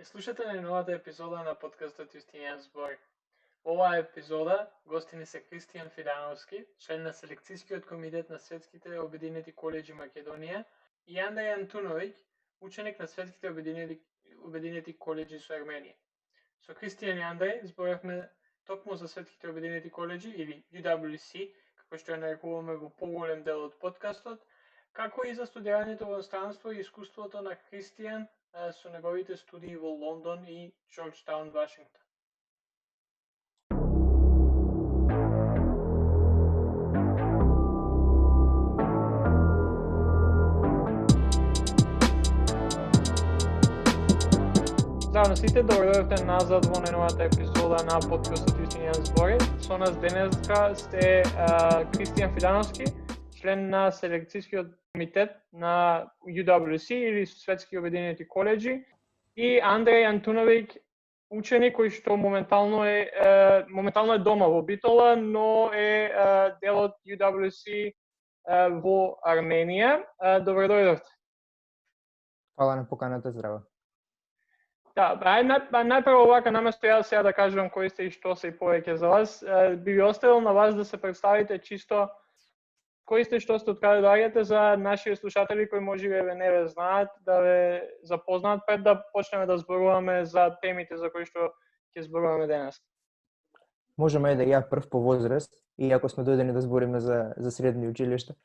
Слушате најновата епизода на подкастот Јустинијан збори. Во оваа епизода гости ни се Кристијан Фидановски, член на селекцијскиот комитет на Светските обединети колеџи Македонија, и Андреј Антуновиќ, ученик на Светските обединети колеџи со Арменија. Со Кристијан и Андреј зборавме токму за Светските обединети колеџи или UWC, како што ја нарекуваме во поголем дел од подкастот, како и за студирањето во странство и искуството на Кристијан со неговите студии во Лондон и Джорџтаун, Вашингтон. Здраво сите, добро назад во најновата епизода на подкастот Јустинијан збори. Со нас денеска сте Кристијан Фидановски, член на селекцијскиот комитет на UWC или Светски обединети колеџи, и Андреј Антуновиќ, ученик кој што моментално е дома во Битола, но е дел од UWC во Арменија. Добро дојдовте. Фала на поканата, здраво. Да, најпрво овака наместо јас сега да кажам кои сте и што се и повеќе за вас, би ви оставил на вас да се представите чисто кои сте, што сте, откаде доаѓате, за нашите слушатели кои можеби не ве знаат, да ве запознаат пред да почнеме да зборуваме за темите за кои што ќе зборуваме денес. Можеме да ја прв по возраст, иако сме дојдени да збориме за средни училишта.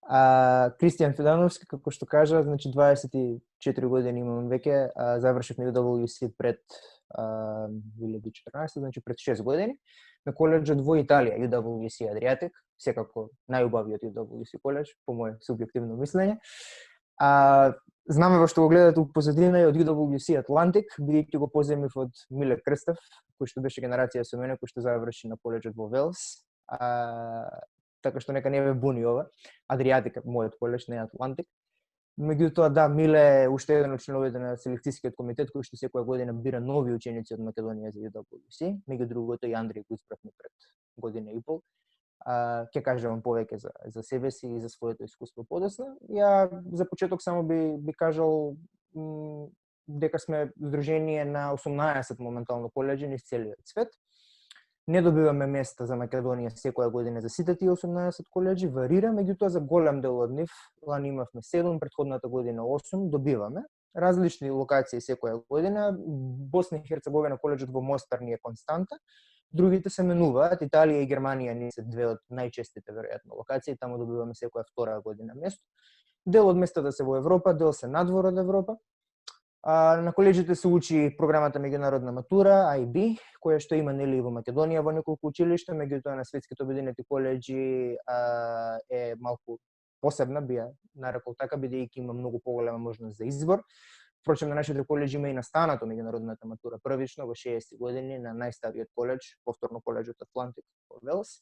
Кристијан Фидановски, како што кажа, значи 24 години имам веќе, завршив на UWC пред 2014, значи пред 6 години, на колеџот во Италија, UWC Adriatic, секако најубавиот UWC колеџ, по моје субјективно мислење. Знаме во што го гледате у позадина и од UWC Atlantic, бидејќи го поземив од Миле Крстев, кој што беше генерација со мене, кој што заврши на колеџот во Велс. Така што нека не ве буни ова. Адриатик е мојот колеџ, не Атлантик. Меѓутоа, да, Миле е уште еден од членовите на селекцијскиот комитет кој што секоја година бира нови ученици од Македонија за UWC. Меѓу другото и Андреј го испратни пред година и пол. Ќе кажам повеќе за себе си и за своето искуство подоцна. Ја за почеток само би кажал дека сме здружение на 18 моментално колеџи низ целиот свет. Не добиваме места за Македонија секоја година за сите тие 18 колеџи, варира, меѓутоа за голем дел од нив, лани имавме 7, претходната година 8, добиваме. Различни локации секоја година. Босна и Херцеговина колеџот во Мостар ни е константа. Другите се менуваат. Италија и Германија ни се две од најчестите веројатно локации, таму добиваме секоја втора година место. Дел од местата се во Европа, дел се надвор од Европа. На колеџите се учи програмата меѓународна матура, IB, која што има нели во Македонија во неколку училишта, меѓутоа на Светските обединети колеџи е малку посебна, би ја нарекол така, бидејќи има многу поголема можност за избор. Впрочем, на нашите колеџи има и настанато меѓународната матура првично во 60 години на најстариот колеџ, повторно колеџот Атлантик во Велс.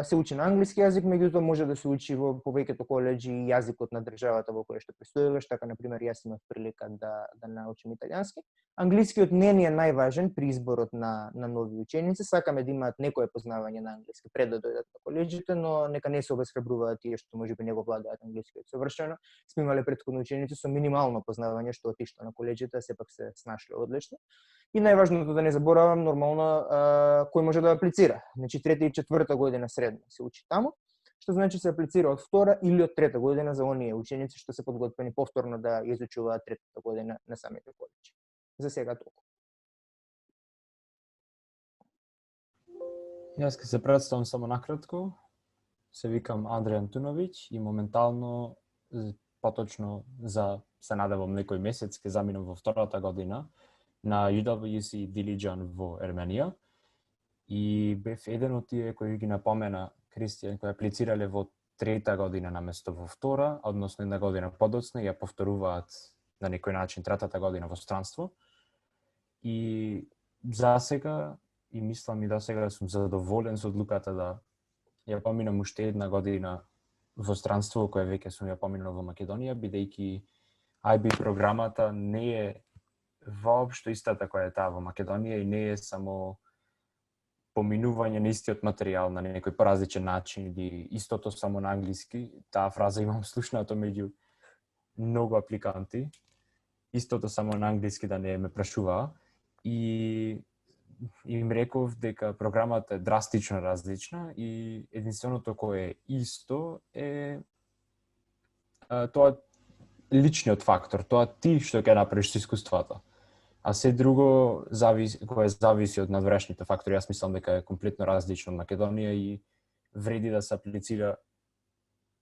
Се учи на англиски јазик, меѓутоа може да се учи во повеќето колеџи јазикот на државата во која што престојуваш, така на пример јас имав прилика да научам италијански. Англискиот не ни е најважен при изборот на нови ученици, сакаме да имаат некое познавање на англиски пред да дојдат на колеџите, но нека не се обесхрабруваат тие што можеби не го владеат англискиот совршено. Сме имале претходни ученици со минимално познавање што отишла на колеџите, сепак се снашле одлично. И најважното да не заборавам, нормално, кој може да аплицира. Значи, трета и четврта година средно се учи таму, што значи се аплицира од втора или од трета година за оние ученици што се подготвени повторно да ја изучуваат третата година на самите колеџи. За сега толку. Јас ќе се представам само накратко. Се викам Андреј Антуновиќ и моментално, поточно се надевам некој месец, ќе заминам во втората година на UWC Dilijan во Арменија. И бев еден од тие кои ги напомена Кристијан, кои аплицирале во трета година наместо во втора, односно една година подоцна, ја повторуваат на некој начин третата година во странство. И за сега, и мислам и до сега сум задоволен со одлуката да ја поминам уште една година во странство, која веќе сум ја поминал во Македонија, бидејќи IB програмата не е воопшто истата која е таа во Македонија и не е само поминување на истиот материјал на некој поразличен начин или истото само на англиски. Таа фраза имам слушнато меѓу многу апликанти. истото само на англиски да не ме прашуваа и им реков дека програмата е драстично различна и единственото кое е исто е тоа личниот фактор, тоа ти што ќе направиш со искуството. А се друго зависи од надврешните фактори. Јас мислам дека е комплетно различно од Македонија и вреди да се аплицира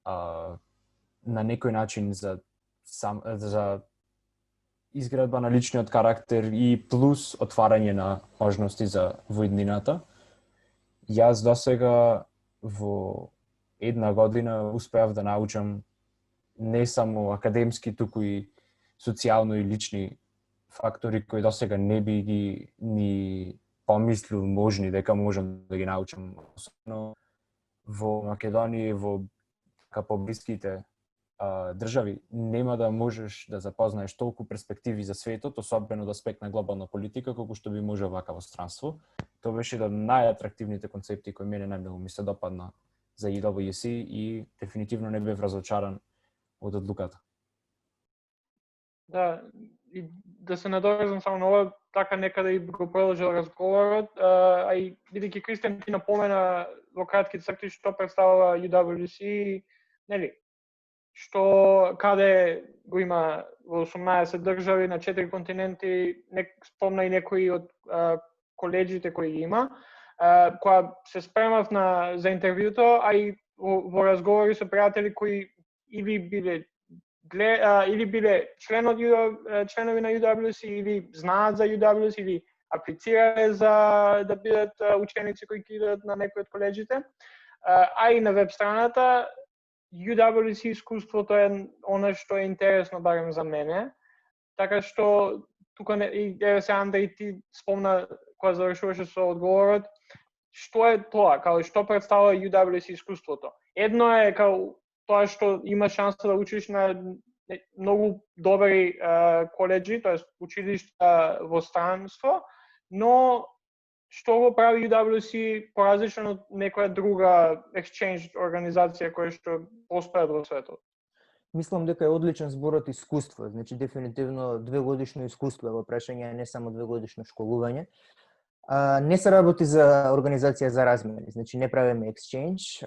на некој начин за изградба на личниот карактер и плюс отварање на можности за воиднината. Јас досега во една година успеав да научам не само академски, туку и социјално и лични фактори кои досега не би ги ни помислил можни дека можам да ги научам. Особено во Македонија и во поблиските држави нема да можеш да запознаеш толку перспективи за светот, особено да аспект на глобална политика, колку што би може вакаво странство. Тоа беше еден од најатрактивните концепти кои мене најмногу ми се допадна за UWC и дефинитивно не бев разочаран од одлуката. Да, и да се надоврзам само на ова, така некаде и го продолжил разговорот, а и бидејќи Кристијан ти напомена во кратки црти што представува UWC, нели? Што каде го има во 18 држави на 4 континенти, спомна и некои од коледжите кои ги има, која се спремав за интервјуто, а и во разговори со пријатели кои или биле членови на UWC, или знаат за UWC, или аплицирале за да бидат ученици кои ќе идат на некои од коледжите. А и на веб страната UWC искуството е она што е интересно барем за мене. Така што тука и се Андреј ти спомна кога завршуваше со одговорот, што е тоа, као што представува UWC искуството. Едно е као тоа што има шанса да учиш на многу добри коледжи, тоа училишта во странство, но што го прави UWC поразлично од некоја друга exchange организација која што постојат во светот? Мислам дека е одличен зборот искуство, значи дефинитивно 2-годишно искуство во прашање, не само 2-годишно школување. Не се работи за организација за размени, значи не правиме exchange,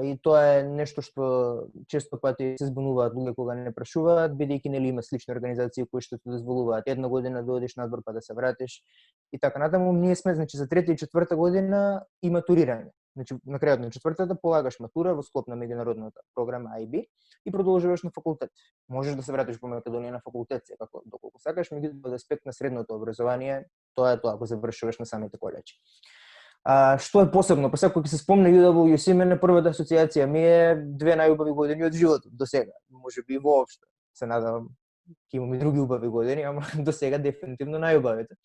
и тоа е нешто што често пати се збунуваат луѓе кога не прашуваат, бидејќи нели има слични организации кои што те дозволуваат една година да одиш надвор па да се вратиш и така натаму. Ние сме значи за трета и четврта година и матурирање. Значи на крајот на четвртата полагаш матура во склоп на меѓународната програма IB и продолжуваш на факултет. Можеш да се вратиш во Македонија на факултет секако доколку сакаш, меѓутоа од аспект на средното образование тоа е тоа, го завршуваш на самите коледжи. Што е посебно? Па секој ќе се спомне UWC, мене првата асоциација ми е 2 најубави години од животот до сега. Можеби и воопшто. Се надевам ќе имам и други убави години, ама до сега дефинитивно најубавите.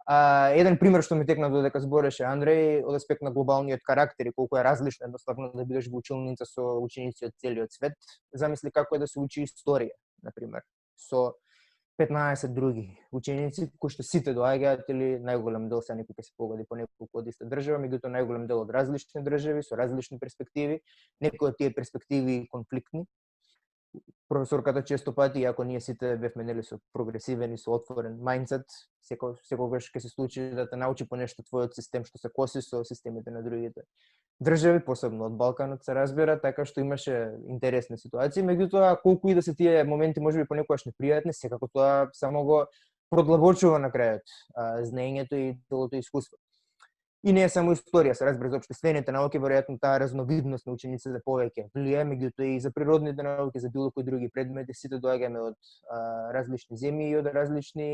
Еден пример што ми текна додека збореше Андреј од аспект на глобалниот карактер и колку е различно едноставно да бидеш во училница со ученици од целиот свет. Замисли како е да се учи историја, на пример, со 15 други ученици кои што сите доаѓаат или најголем дел се некој ќе се погоди по неколку од иста држава, меѓутоа најголем дел од различни држави со различни перспективи, некои од тие перспективи конфликтни. Професорката често пати, иако ние сите бевме нели со прогресивен и со отворен мајндсет, секогаш ќе се случи да те научи по нешто твојот систем што се коси со системите на другите држави, посебно од Балканот се разбира, така што имаше интересни ситуации, меѓутоа колку и да се тие моменти можеби понекогаш непријатни, секако тоа само го продлабочува на крајот знаењето и целото искуство. И не е само историја, се разбира за општествените науки, веројатно таа разновидност на учениците повеќе влијае, меѓутоа и за природните науки, за било кои други предмети, сите доаѓаме од различни земји и од различни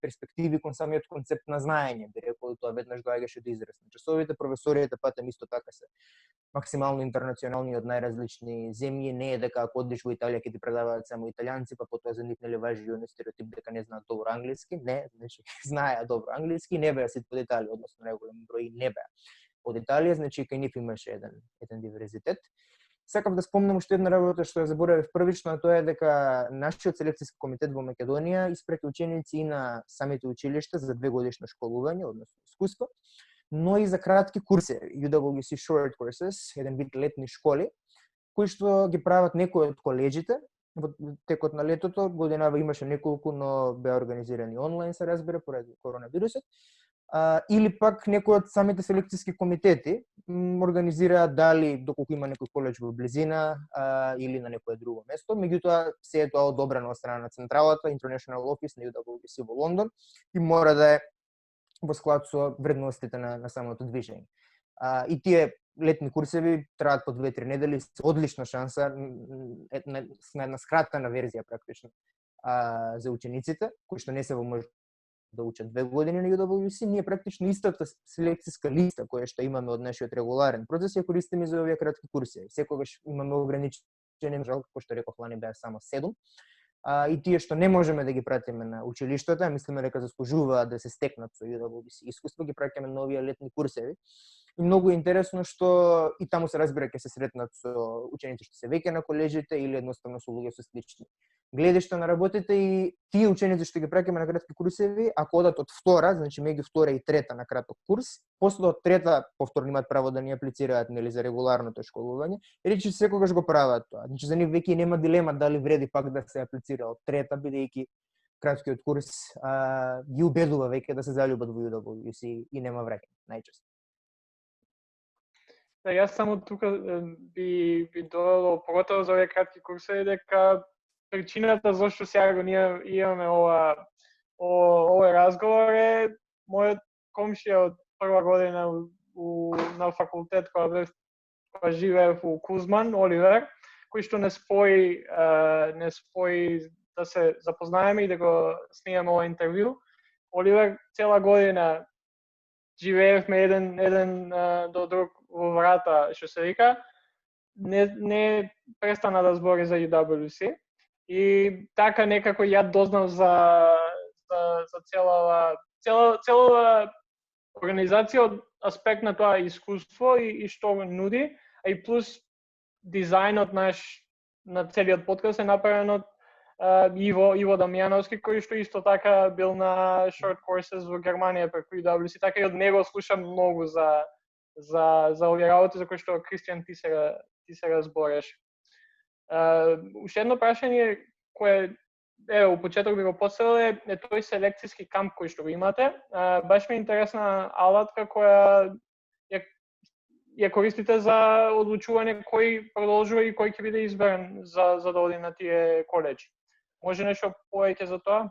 перспективи кон самиот концепт на знаење, би рекол тоа веднаш доаѓаше до израз. Часовите, професориите патем исто така се максимално интернационални од најразлични земји, не е дека ако одиш во Италија ќе ти предаваат само италијанци, па потоа за нив нели важи и стереотип дека не знаат добро англиски, не, значи знаеа добро англиски, не беа сите од Италија, односно најголем број не беа од Италија, значи кај нив имаше еден диверзитет. Сакав да спомнам уште една работа што ја заборавив првично, а тоа е дека нашиот селекцијски комитет во Македонија испрати ученици и на самите училишта за 2-годишно школување, односно искуство, но и за кратки курси, UWC Short Courses, еден вид летни школи, кои што ги прават некои од коледжите, во текот на летото. Годинава имаше неколку, но беа организирани онлайн, се разбира, поради коронавирусот. Или пак некои од самите селекцијски комитети организираат дали доколку има некој коледж во близина или на некое друго место. Меѓутоа, се е тоа одобрено од страна на централата, International Office на UWC во Лондон и мора да е во склад со вредностите на самото движење. И тие летни курсеви траат по 2-3 недели, одлична шанса на една скратена верзија практично за учениците кои што не се во можност да учат 2 години на UWC. Ние практично истата селекцијска листа која што имаме од нашиот регуларен процес ја користиме за овие кратки курсеви. Секогаш имаме ограничени, жал, како што реков лани беа само 7. И тие што не можеме да ги пратиме на училиштата, мислиме дека заслужуваат да се стекнат со UWC искуство, ги праќаме на овие летни курсеви. И многу е интересно што и таму се разбира ќе се сретнат со ученици што се веќе на колежите или едноставно со луѓе со слични гледишта на работите, и тие ученици што ги праќаме на кратки курсеви, ако одат од втора, значи меѓу втора и трета на краток курс, после од трета повторно имаат право да ни аплицираат нели за регуларното школување, речи секогаш го прават тоа. Значи за нив веќе нема дилема дали вреди пак да се аплицира од трета, бидејќи краткиот курс ги убедува веќе да се заљубат во UWC и нема враќање најчесто. Да, јас само тука би додал поголемо за овие кратки курсови дека причината зашто сега го имаме овој разговор е мојот комшија од прва година на факултет која живеев у Кузман, Оливер, кој што не спои да се запознаеме и да го снимаме ова интервју. Оливер цела година живеевме еден до друг во врата, што се вика, не престана да збори за UWC. И така некако ја дознав за целава организација од аспект на тоа искуство и што го нуди, а и плюс дизајнот на целиот подкаст е направен од Иво Дамјановски, кој што исто така бил на short courses во Германија преку UWC, така и од него слушам многу за овие работи за кои што Кристијан ти се разбореш. Уште едно прашање кое у почеток би го поставил е тој селекцијски камп кој што го имате. Баш ми е интересна алатка која ја користите за одлучување кој продолжува и кој ќе биде избран за да оди на тие коледжи. Може нешто повеќе за тоа?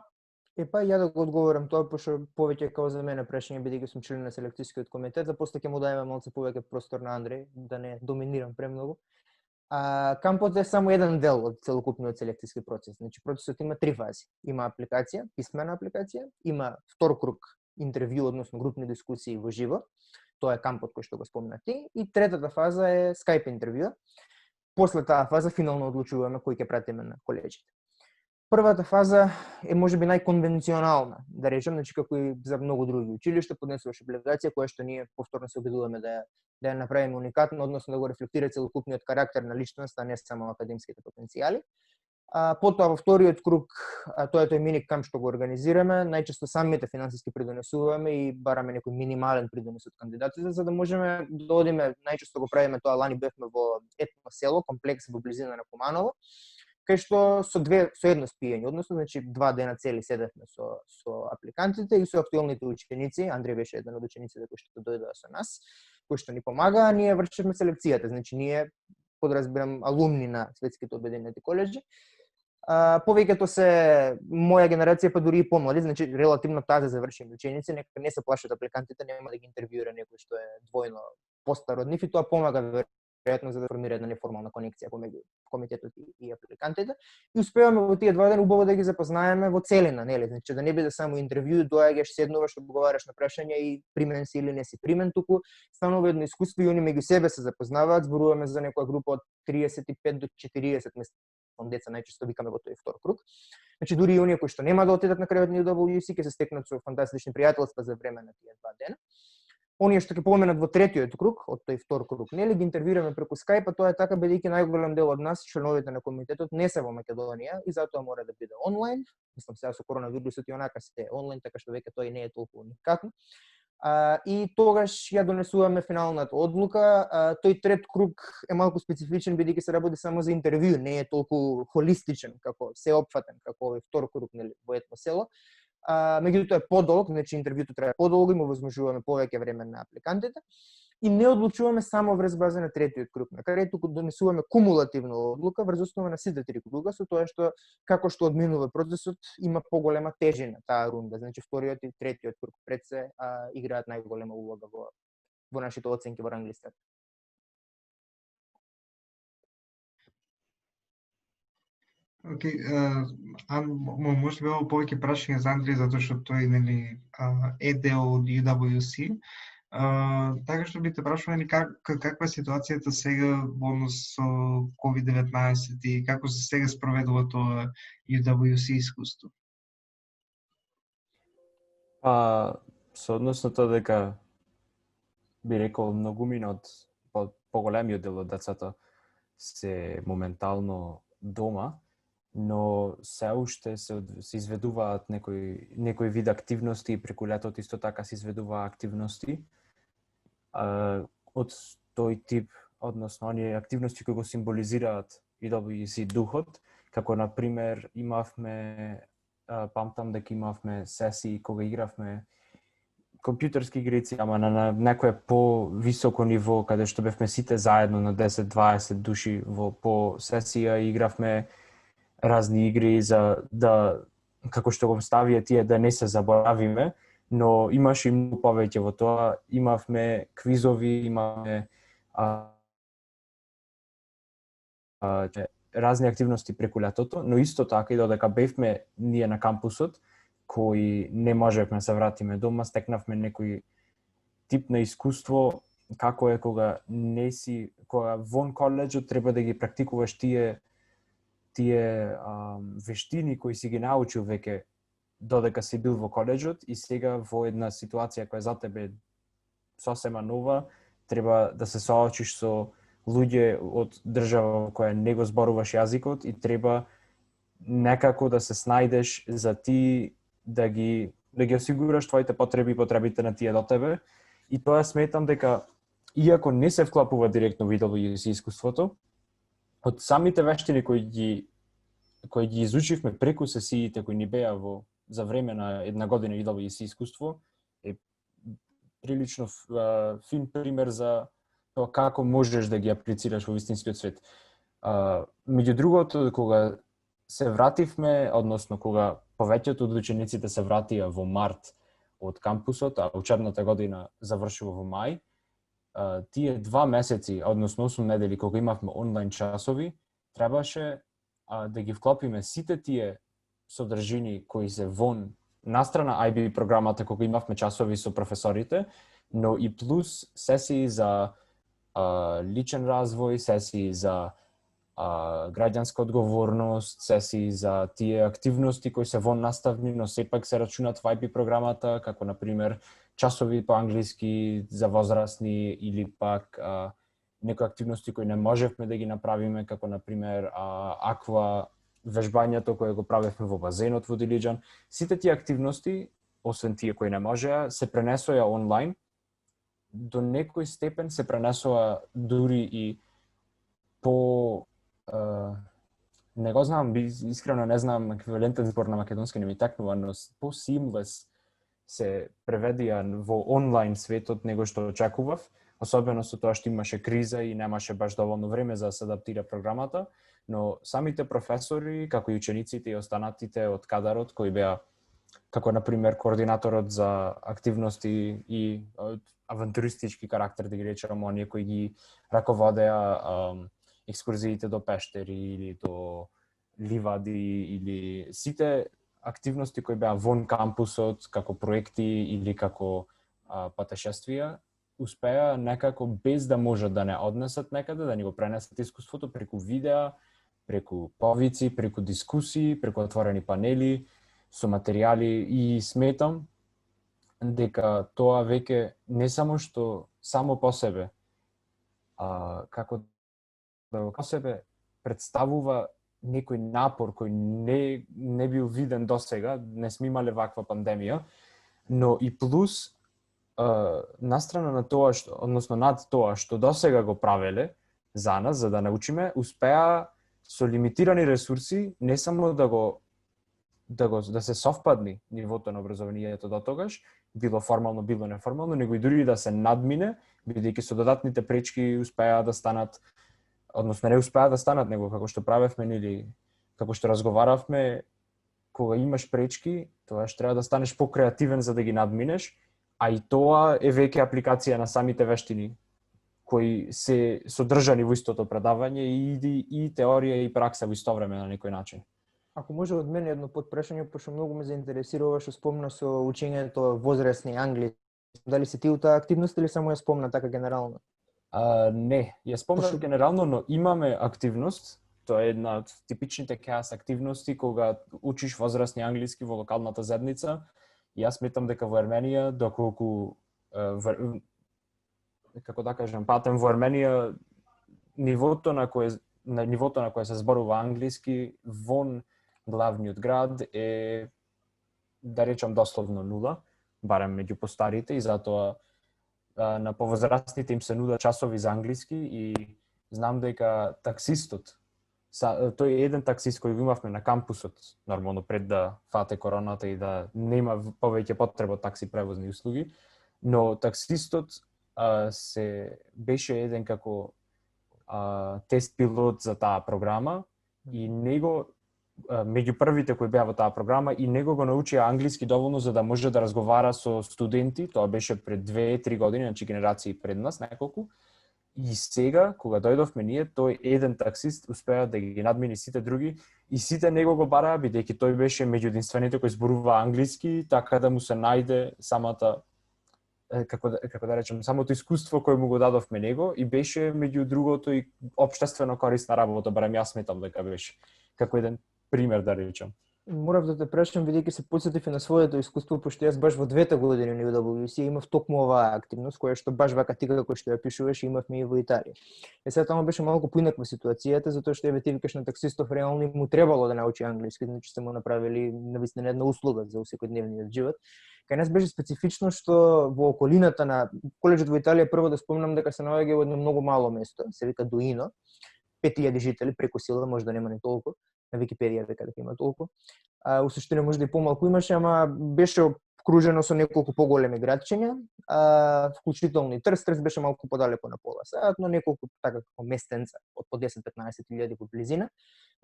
Ја да го одговорам тоа, пошто повеќе како за мене прашање, бидејќи сум член на селекцијскиот комитет, за после ќе му дадеме малку повеќе простор на Андреј, да не доминирам премногу. Кампот е само еден дел од целокупниот селекцијски процес. Значи процесот има 3 фази. Има апликација, писмена апликација, има втор круг интервју, односно групни дискусии во живо. Тоа е кампот кој што го спомна ти, и третата фаза е Skype интервју. После таа фаза финално одлучуваме кој ќе пратиме на коледжите. Првата фаза е можеби најконвенционална, да речем, значи како и за многу други училишта, поднесуваш апликација која што ние повторно се обидуваме да ја направиме уникатно, односно да го рефлектира целокупниот карактер на личноста, не само академските потенцијали. Потоа во вториот круг, тоа е тој мини камп што го организираме, најчесто самите финансиски придонесуваме и бараме некој минимален придонес од кандидатите за да можеме да одиме, најчесто го правиме тоа, лани бевме во етно село, комплекс во близина на Куманово, кај што со едно спиење, односно, значи 2 дена цели седевме со апликантите и со актуелните ученици. Андреј беше еден од учениците кои што дојдоа со нас, кои што ни помагаа, а ние вршевме селекцијата, значи ние подразбирам алумни на светските обединети коледжи. Повеќето се моја генерација, па дури и помлади, значи релативно таза завршени ученици, нека не се плашат апликантите, нема да ги интервјуира некој што е двојно постар од нив и тоа помага веројатно за да формира една неформална конекција помеѓу комитетот и апликантите. И успеваме во тие 2 дена убаво да ги запознаеме во целина, нели? Значи да не биде само интервју, доаѓаш, седнуваш, одговараш на прашања и примен си или не си примен, туку станува едно искуство и они меѓу себе се запознаваат, зборуваме за некоја група од 35 до 40 деца, најчесто викаме во тој втор круг. Значи дури и оние кои што нема да отидат на крајот на UWC ќе се стекнат со фантастични пријателства за време на тие 2 дена. Оние што ќе поминат во третиот круг, од тој втор круг, нели ги интервјуираме преку Skype, а тоа е така бидејќи најголем дел од нас, членовите на комитетот, не се во Македонија и затоа мора да биде онлайн. Мислам сега со коронавирусот и онака се онлайн, така што веќе тоа и не е толку уникатно. и тогаш ја донесуваме финалната одлука. Тој трет круг е малку специфичен бидејќи се работи само за интервју, не е толку холистичен како сеопфатен како овој втор круг, нели, во едно село. Меѓутоа е подолг, значи интервјуто трае подолго и му возможуваме повеќе време на апликантите. И не одлучуваме само врз база на третиот круг, на каде туку донесуваме кумулативна одлука врз основа на сите три круга, со тоа што како што одминува процесот има поголема тежина таа рунда. Значи вториот и третиот круг пред се играат најголема улога во нашите оценки во ранглистата. Океј, може би ово повеќе прашање за Андреј, затоа што тој нели е дел од UWC. Така што би те прашувал нели каква е ситуацијата сега во однос со COVID-19 и како се сега спроведува тоа UWC искуство? Со однос на тоа дека би рекол многумина од поголемиот дел од децата се моментално дома, но се уште се изведуваат некои вид активности и преку летот исто така се изведува активности од тој тип, односно оние активности кои го символизираат UWC духот, како на пример имавме памтам дека имавме сесии кога игравме компјутерски игрици, ама на некое по-високо ниво, каде што бевме сите заедно на 10-20 души по сесија и игравме разни игри за да, како што го ставија тие, да не се заборавиме, но имаше и многу повеќе во тоа. Имавме квизови, имавме разни активности преку летото, но исто така и додека бевме ние на кампусот, кои не можевме да се вратиме дома, стекнавме некој тип на искуство, како е кога вон коледжот треба да ги практикуваш тие вештини кои си ги научил веќе додека си бил во коледжот и сега во една ситуација која за тебе сосема нова, треба да се соочиш со луѓе од држава која не го зборуваш јазикот и треба некако да се снајдеш за ти да ги осигураш твоите потреби и потребите на тие до тебе. И тоа сметам дека иако не се вклапува директно во UWC искуството, од самите вештини кои ги изучивме преку сесиите кои ни беа за време на една година UWC искуство, е прилично фин пример за тоа како можеш да ги аплицираш во вистинскиот свет. Меѓу другото, кога се вративме, односно кога повеќето од учениците се вратија во март од кампусот, а учебната година завршува во мај, тие 2 месеци, односно 8 недели кога имавме онлайн часови, требаше да ги вклопиме сите тие содржини кои се вон настрана IB програмата кога имавме часови со професорите, но и плюс сесии за личен развој, сесии за граѓанска одговорност, сесии за тие активности кои се вон наставни, но сепак се рачунат во IB програмата, како на пример часови по англиски за возрастни или пак некои активности кои не можевме да ги направиме, како на пример аква вежбањето кое го правевме во базенот во Дилиџан. Сите тие активности, освен тие кои не можеа, се пренесоа онлайн. До некој степен се пренесоа дури и по не го знам, искрено не знам еквивалентен збор на македонски не ми такнува, но по seamless се преведија во онлайн светот него што очекував, особено со тоа што имаше криза и немаше баш доволно време за да се адаптира програмата, но самите професори, како и учениците и останатите од кадарот кои беа како на пример координаторот за активности и авантуристички карактер, да ги речеме, оние кои ги раководеа екскурзиите до пештери или до ливади или сите активности кои беа вон кампусот, како проекти или како патешествија, успеа некако без да можат да не однесат некаде, да ни го пренесат искуството преку видеа, преку повици, преку дискусии, преку отворени панели, со материјали и сметам дека тоа веќе не само што само по себе, како да по себе представува некој напор кој не бил виден досега, не сме имале ваква пандемија, но и плюс настрана на тоа што, односно над тоа што досега го правеле за нас, за да научиме, успеа со лимитирани ресурси не само да се совпадни нивото на образованието до тогаш, било формално, било неформално, него и дури да се надмине, бидејќи со додатните пречки успеа да станат, односно не успеа да станат, него како што правевме или како што разговаравме, кога имаш пречки, тогаш треба да станеш покреативен за да ги надминеш, а и тоа е веќе апликација на самите вештини кои се содржани во истото предавање и теорија и пракса во исто време на некој начин. Ако може од мене едно подпрашање, пошто многу ме заинтересирува што спомна со учењето возрастни англиски. Дали си ти у таа активност или само ја спомна така генерално? Не, ја спомнав генерално, но имаме активност. Тоа е една од типичните КАС активности кога учиш возрастни англиски во локалната заедница. И јас сметам дека во Ерменија, доколку како да кажам, патем во Ерменија нивото на кое се зборува англиски вон главниот град е, да речам, дословно нула, барем меѓу постарите, и затоа на повозрастните им се нудат часови за англиски и знам дека таксистот, тој е еден таксист кој го имавме на кампусот, нормално пред да фате короната и да нема повеќе потреба од такси превозни услуги, но таксистот се беше еден како тест пилот за таа програма и него меѓу првите кои беа во таа програма и него го научија англиски доволно за да може да разговара со студенти, тоа беше пред 2-3 години, значи генерации пред нас неколку. И сега, кога дојдовме ние, тој еден таксист успеа да ги надмини сите други и сите него го бараа, бидејќи тој беше меѓу единствените кои зборува англиски, така да му се најде самата, како да речем, самото искуство кое му го дадовме него и беше меѓу другото и општествено корисна работа, барем јас сметам дека беше, како еден пример да речем. Морав да те прашам, бидејќи се потсетив и на своето искуство, пошто јас баш во 2 години на UWC имав токму оваа активност, која што баш вака ти како што ја пишуваш имавме и во Италија. Сега таму беше малку поинаква ситуацијата, затоа што ти викаш на таксистов реално му требало да научи англиски, значи се му направили навистина една услуга за секојдневниот живот. Кај нас беше специфично што во околината на колеџот во Италија, прво да спомнам дека се наоѓа во едно многу мало место, се вика Дуино, 5000 жители, преку сила, може да нема не толку. На Википедија века дека има толку. У суштина може да и помалку имаше, ама беше обкружено со неколку поголеми градчиња, вклучително и Трст. Трст беше малку подалеку на пола саат, но неколку така како местенца од по 10-15 илјади во близина.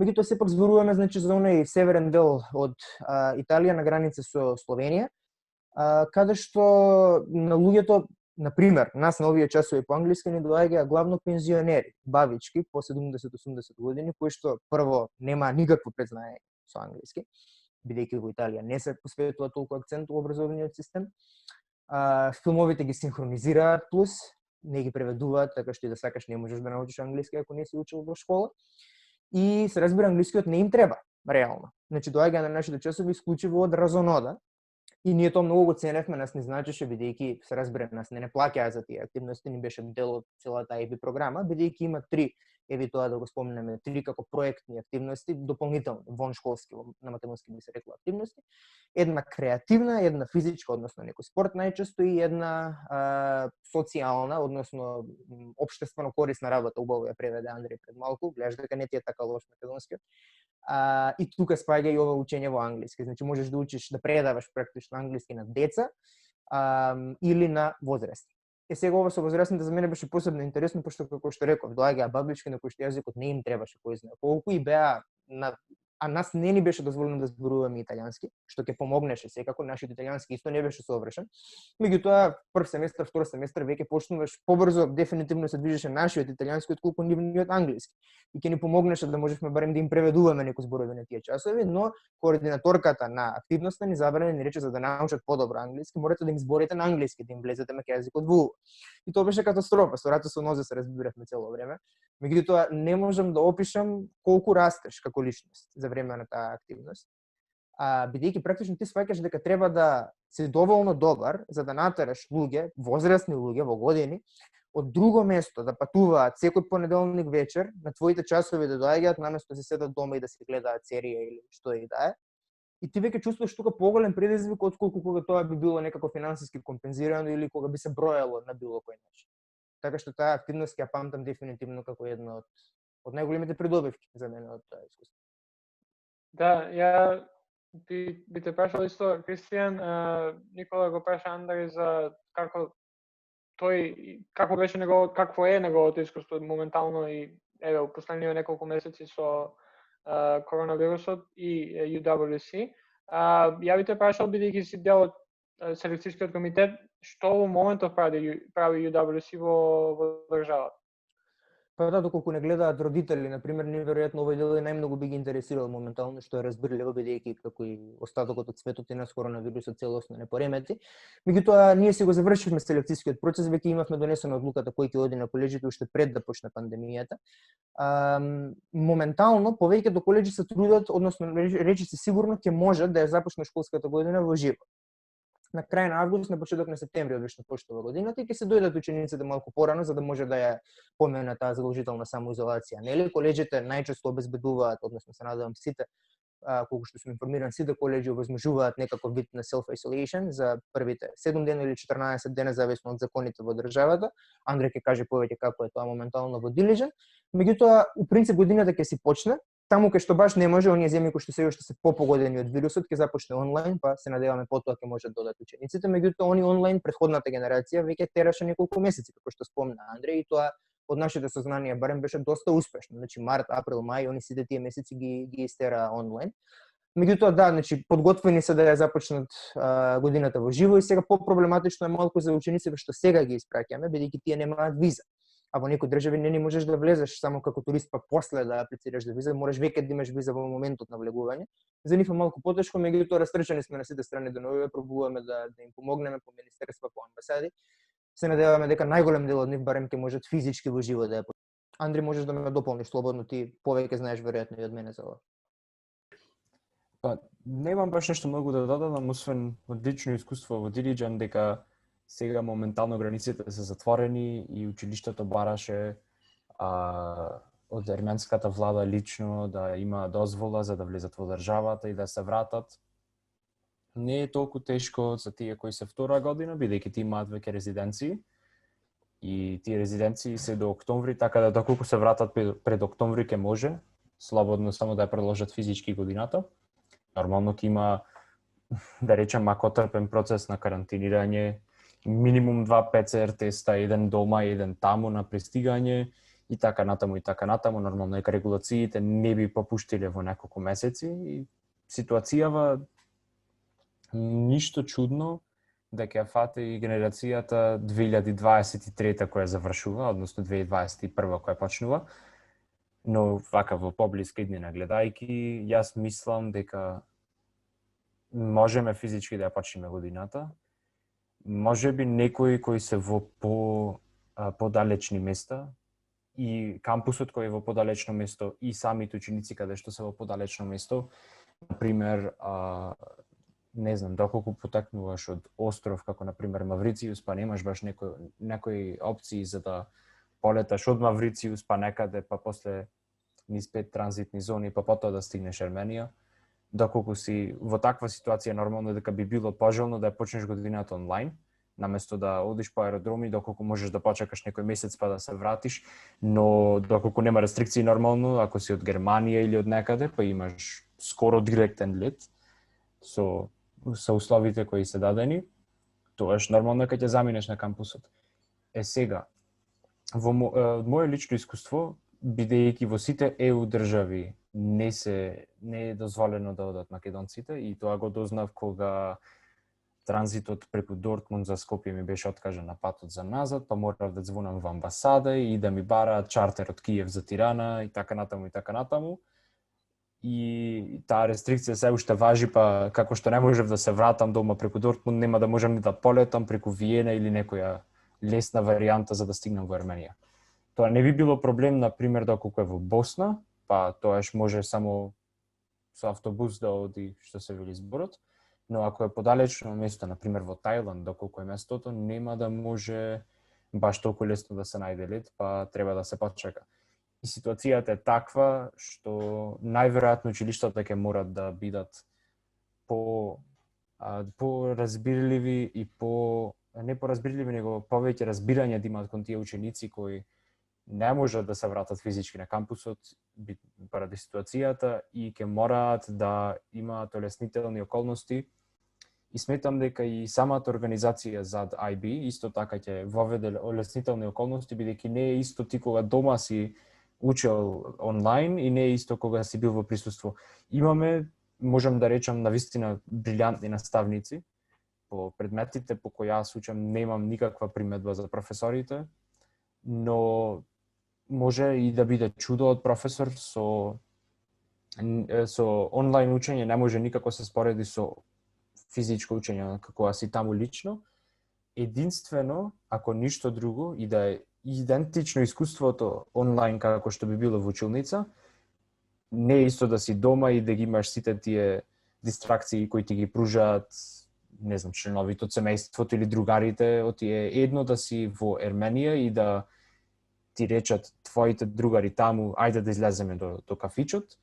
Меѓутоа сепак зборуваме значи за оној северен дел од Италија на граница со Словенија, каде што на луѓето, на пример, нас на овие часови по англиски ни доаѓаат главно пензионери, бавички по 70-80 години, кои што прво нема никакво предзнаење со англиски, бидејќи во Италија не се посветува толку акцент во образовниот систем. Филмовите ги синхронизираат плюс, не ги преведуваат, така што и да сакаш не можеш да научиш англиски ако не си учил во школа. И се разбира англискиот не им треба, реално. Значи доаѓа на нашите часови исклучиво од разонода. И ние тоа многу го ценевме, нас не значеше, бидејќи се разбира, нас не плаќаа за тие активности, не беше дел од целата EB програма, бидејќи има 3, еви тоа да го спомнеме, 3 како проектни активности, дополнителни, воншколски, на македонски би се рекло активности. Една креативна, една физичка, односно некој спорт најчесто и една социјална, односно општествено корисна работа, убаво ја преведе Андреј пред малку, гледаш дека не ти е така лош македонскиот. И тука спаѓа и ова учење во англиски. Значи можеш да учиш, да предаваш практично англиски на деца или на возрастни. Сега ова со возрастните за мене беше посебно интересно, пошто како што реков, доаѓаа бабички на кои што јазикот не им требаше кој знае колку и беа а нас не ни беше дозволено да зборуваме италијански, што ќе помогнеше секако, нашиот италијански исто не беше совршен. Меѓутоа, прв семестар, втор семестар веќе почнуваш побрзо, дефинитивно се движеше нашиот италијански отколку нивниот англиски. И ќе ни помогнеше да можеме барем да им преведуваме некои зборови на тие часови, но координаторката на активноста ни забрани, ни рече за да научат подобро англиски, морате да им зборите на англиски, да им влезете македонскиот во уво. И тоа беше катастрофа, со рато со нозе се разбиравме цело време. Меѓутоа не можам да опишам колку растеш како личност за време на таа активност. Бидејќи практично ти сваќаш дека треба да си доволно добар за да натераш луѓе, возрастни луѓе во години, од друго место да патуваат секој понеделник вечер на твоите часови да доаѓаат наместо да се седат дома и да се гледаат серија или што и да е, и ти веќе чувствуваш тука поголем предизвик отколку кога тоа би било некако финансиски компензирано или кога би се броело на било кој начин. Така што таа активност ќе ја памтам дефинитивно како една од најголемите придобивки за мене од тоа искуство. Да, ја би те прашал исто, Кристијан, Никола го праша Андре за како какво е неговото искуство моментално и еве во последниве неколку месеци со коронавирусот и UWC. Ја би те прашал, бидејќи си дел од селекцијскиот комитет, што во моментов прави UWC во државата? Па да, доколку не гледаат родители, например, неверојатно овој дел најмногу би ги интересирал моментално, што е разбирливо, бидејќи како и остатокот од светот и нас коронавирусот целосно не поремети. Меѓутоа, ние си го завршивме селекцијскиот процес, веќе имавме донесена одлуката кој ќе оди на колеџите уште пред да почне пандемијата. Моментално, повеќето колеџи се трудат, односно речиси сигурно ќе можат да ја започне школската година во живо. На крај на август, на почеток на септември обично почнува годината и ќе се дојдат учениците малку порано за да може да ја поменат таа задолжителна самоизолација. Нели, колеџите најчесто обезбедуваат, односно се надевам сите, колку што сум информиран, сите колеџи овозможуваат некаков вид на self-isolation за првите 7 дена или 14 дена зависно од законите во државата. Андре ќе каже повеќе како е тоа моментално во Дилижен. Меѓутоа, у принцип годината ќе си почне. Таму кај што баш не може, оние земји кои што се уште се попогодени од вирусот, ќе започне онлайн, па се надеваме потоа ќе можат да одат учениците. Меѓутоа, они онлайн предходната генерација веќе тераше неколку месеци, како што спомна Андреј, и тоа од нашите сознанија барем беше доста успешно. Значи март, април, мај, они сите тие месеци ги истера онлайн. Меѓутоа, да, значи подготвени се да ја започнат годината во живо и сега проблематично е малку за учениците што сега ги испраќаме, бидејќи тие немаат виза. А во некои држави не можеш да влезеш само како турист, па после да аплицираш за виза, мораш веќе да имаш виза во моментот на влегување. За нив е малку потешко, меѓутоа растрчани сме на сите страни до новиве, пробуваме да им помогнеме по министерства, по амбасади. Се надеваме дека најголем дел од нив барем ќе можат физички во живо да ја. Андри, можеш да ме дополниш слободно, ти повеќе знаеш веројатно и од мене за ова. Па немам баш нешто многу да додадам, освен од лично искуство во Дилиџан, дека сега моментално границите се затворени и училиштето бараше од ерменската влада лично да има дозвола за да влезат во државата и да се вратат. Не е толку тешко за тие кои се втора година, бидејќи ти имаат веќе резиденции. И тие резиденции се до октомври, така да доколку се вратат пред октомври ќе може слободно само да ја продолжат физички годината. Нормално ќе има, да речем, макотрпен процес на карантинирање, минимум 2 ПЦР теста, еден дома, еден таму на пристигање и така натаму. Нормално дека регулациите не би попуштиле во неколку месеци и ситуацијава ништо чудно дека ја фате и генерацијата 2023 која завршува, односно 2021 која почнува. Но вака во поблиска иднина гледајки, јас мислам дека можеме физички да ја почнеме годината. Може би некои кои се во подалечни места и кампусот кој е во подалечно место и самите ученици каде што се во подалечно место, например, не знам, доколку потекнуваш од остров како например Маврицијус, па немаш баш некои опции за да полеташ од Маврицијус па некаде, па после низ 5 транзитни зони, па потоа да стигнеш Арменија. Доколку си во таква ситуација, нормално дека би било пожелно да ја почнеш годината онлайн, наместо да одиш по аеродроми, доколку можеш да почекаш некој месец па да се вратиш, но доколку нема рестрикции нормално, ако си од Германија или од некаде, па имаш скоро директен лет со условите кои се дадени, тоаш нормално дека ќе заминеш на кампусот. Сега, во моје лично искуство, бидејќи во сите ЕУ држави не е дозволено да одат македонците и тоа го дознав кога транзитот преку Дортмунд за Скопје ми беше откажан на патот за назад, па морав да звонам во амбасада и да ми бараат чартер од Киев за Тирана и така натаму. И таа рестрикција се уште важи, па како што не можев да се вратам дома преку Дортмунд, нема да можам ни да полетам преку Виена или некоја лесна варијанта за да стигнам во Арменија. Тоа не би било проблем, например, доколку е во Босна, па тоаш може само со автобус да оди, што се вели зборот, но ако е подалечно место, например во Тајланд, доколку е местото, нема да може баш толку лесно да се најде лет, па треба да се почека. И ситуацијата е таква што најверојатно училиштата ќе морат да бидат поразбирливи и не поразбирливи, него повеќе разбирање да имаат кон тие ученици кои не можат да се вратат физички на кампусот поради ситуацијата и ќе мораат да имаат олеснителни околности. И сметам дека и самата организација зад IB исто така ќе воведе олеснителни околности, бидејќи не е исто ти кога дома си учел онлайн и не е исто кога си бил во присуство. Имаме, можам да речам, навистина брилјантни наставници по предметите по кои јас учам, немам никаква примедба за професорите, но може и да биде чудо од професор со онлайн учење, не може никако се спореди со физичко учење како си таму лично. Единствено, ако ништо друго, и да е идентично искуството онлайн како што би било во училница, не е исто да си дома и да ги имаш сите тие дистракции кои ти ги пружаат, не знам, членовите од семејството или другарите, е едно да си во Ерменија и да ти речат твоите другари таму, ајде да излеземе до кафичот,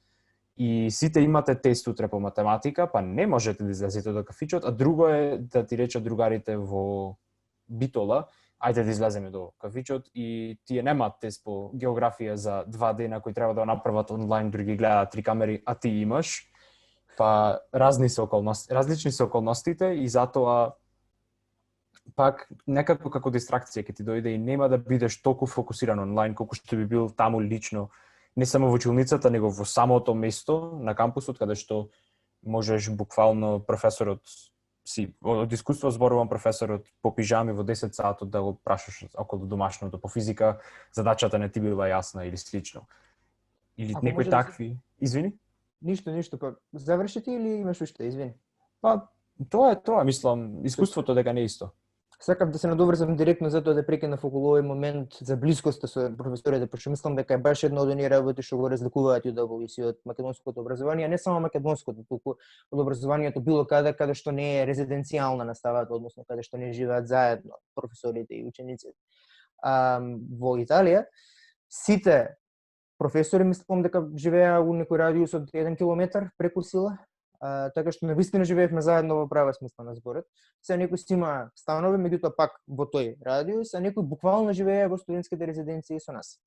и сите имате тест утре по математика, па не можете да излезете до кафичот, а друго е да ти речат другарите во Битола, ајде да излеземе до кафичот, и тие немаат тест по географија за 2 дена кои треба да направат онлайн, други гледаат 3 камери, а ти имаш. Па различни се околностите и затоа пак некако како дистракција ќе ти дојде и нема да бидеш толку фокусиран онлайн колку што би бил таму лично, не само во училницата, него во самото место на кампусот, каде што можеш буквално професорот од искуство зборувам, професорот по пижами во 10 сатот да го прашаш околу домашното по физика, задачата не ти била јасна или слично. Или некои такви. Извини? Ништо, па заврши ти или имаш уште, извини? Па тоа, мислам, искуството дека не е исто. Сакам да се надоврзам директно затоа да прекинав околу овој момент за блискоста со професорите, пошто мислам дека е баш една од оние работи што го разликуваат UWC од македонското образование, не само македонското, туку од образованието било каде што не е резиденцијална наставата, односно каде што не живеат заедно професорите и учениците. Во Италија сите професори мислам дека живеа у некој радиус од 1 километар преку сила. Така што навистина живеевме заедно во права смисла на зборот. Се некој си има станови, меѓутоа пак во тој радиус, а некој буквално живее во студентските резиденции со нас.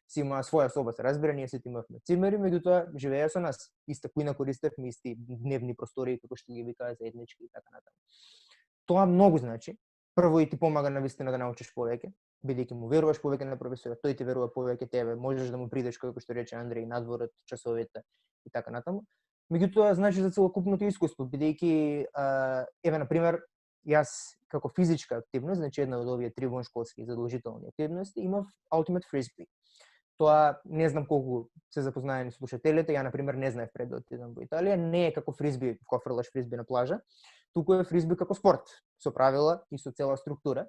Си има своја соба, се разбира, ние сите имавме цимери, меѓутоа живее со нас. Иста кујна користевме, исти дневни простори, како што ги викаат заеднички и така натаму. Тоа многу значи. Прво и ти помага навистина да научиш повеќе, бидејќи му веруваш повеќе на професорот, тој ти верува повеќе тебе, можеш да му придеш како што рече Андреј надворот, часовите и така натаму. Меѓутоа значи за целокупното искуство, бидејќи еве на пример јас како физичка активност, значи една од овие 3 воншколски задолжителни активности, имав Ultimate Frisbee. Тоа не знам колку се запознаени слушателите, ја на пример не знаев пред да отидам во Италија, не е како фризби, кога фрлаш фризби на плажа, туку е фризби како спорт, со правила и со цела структура.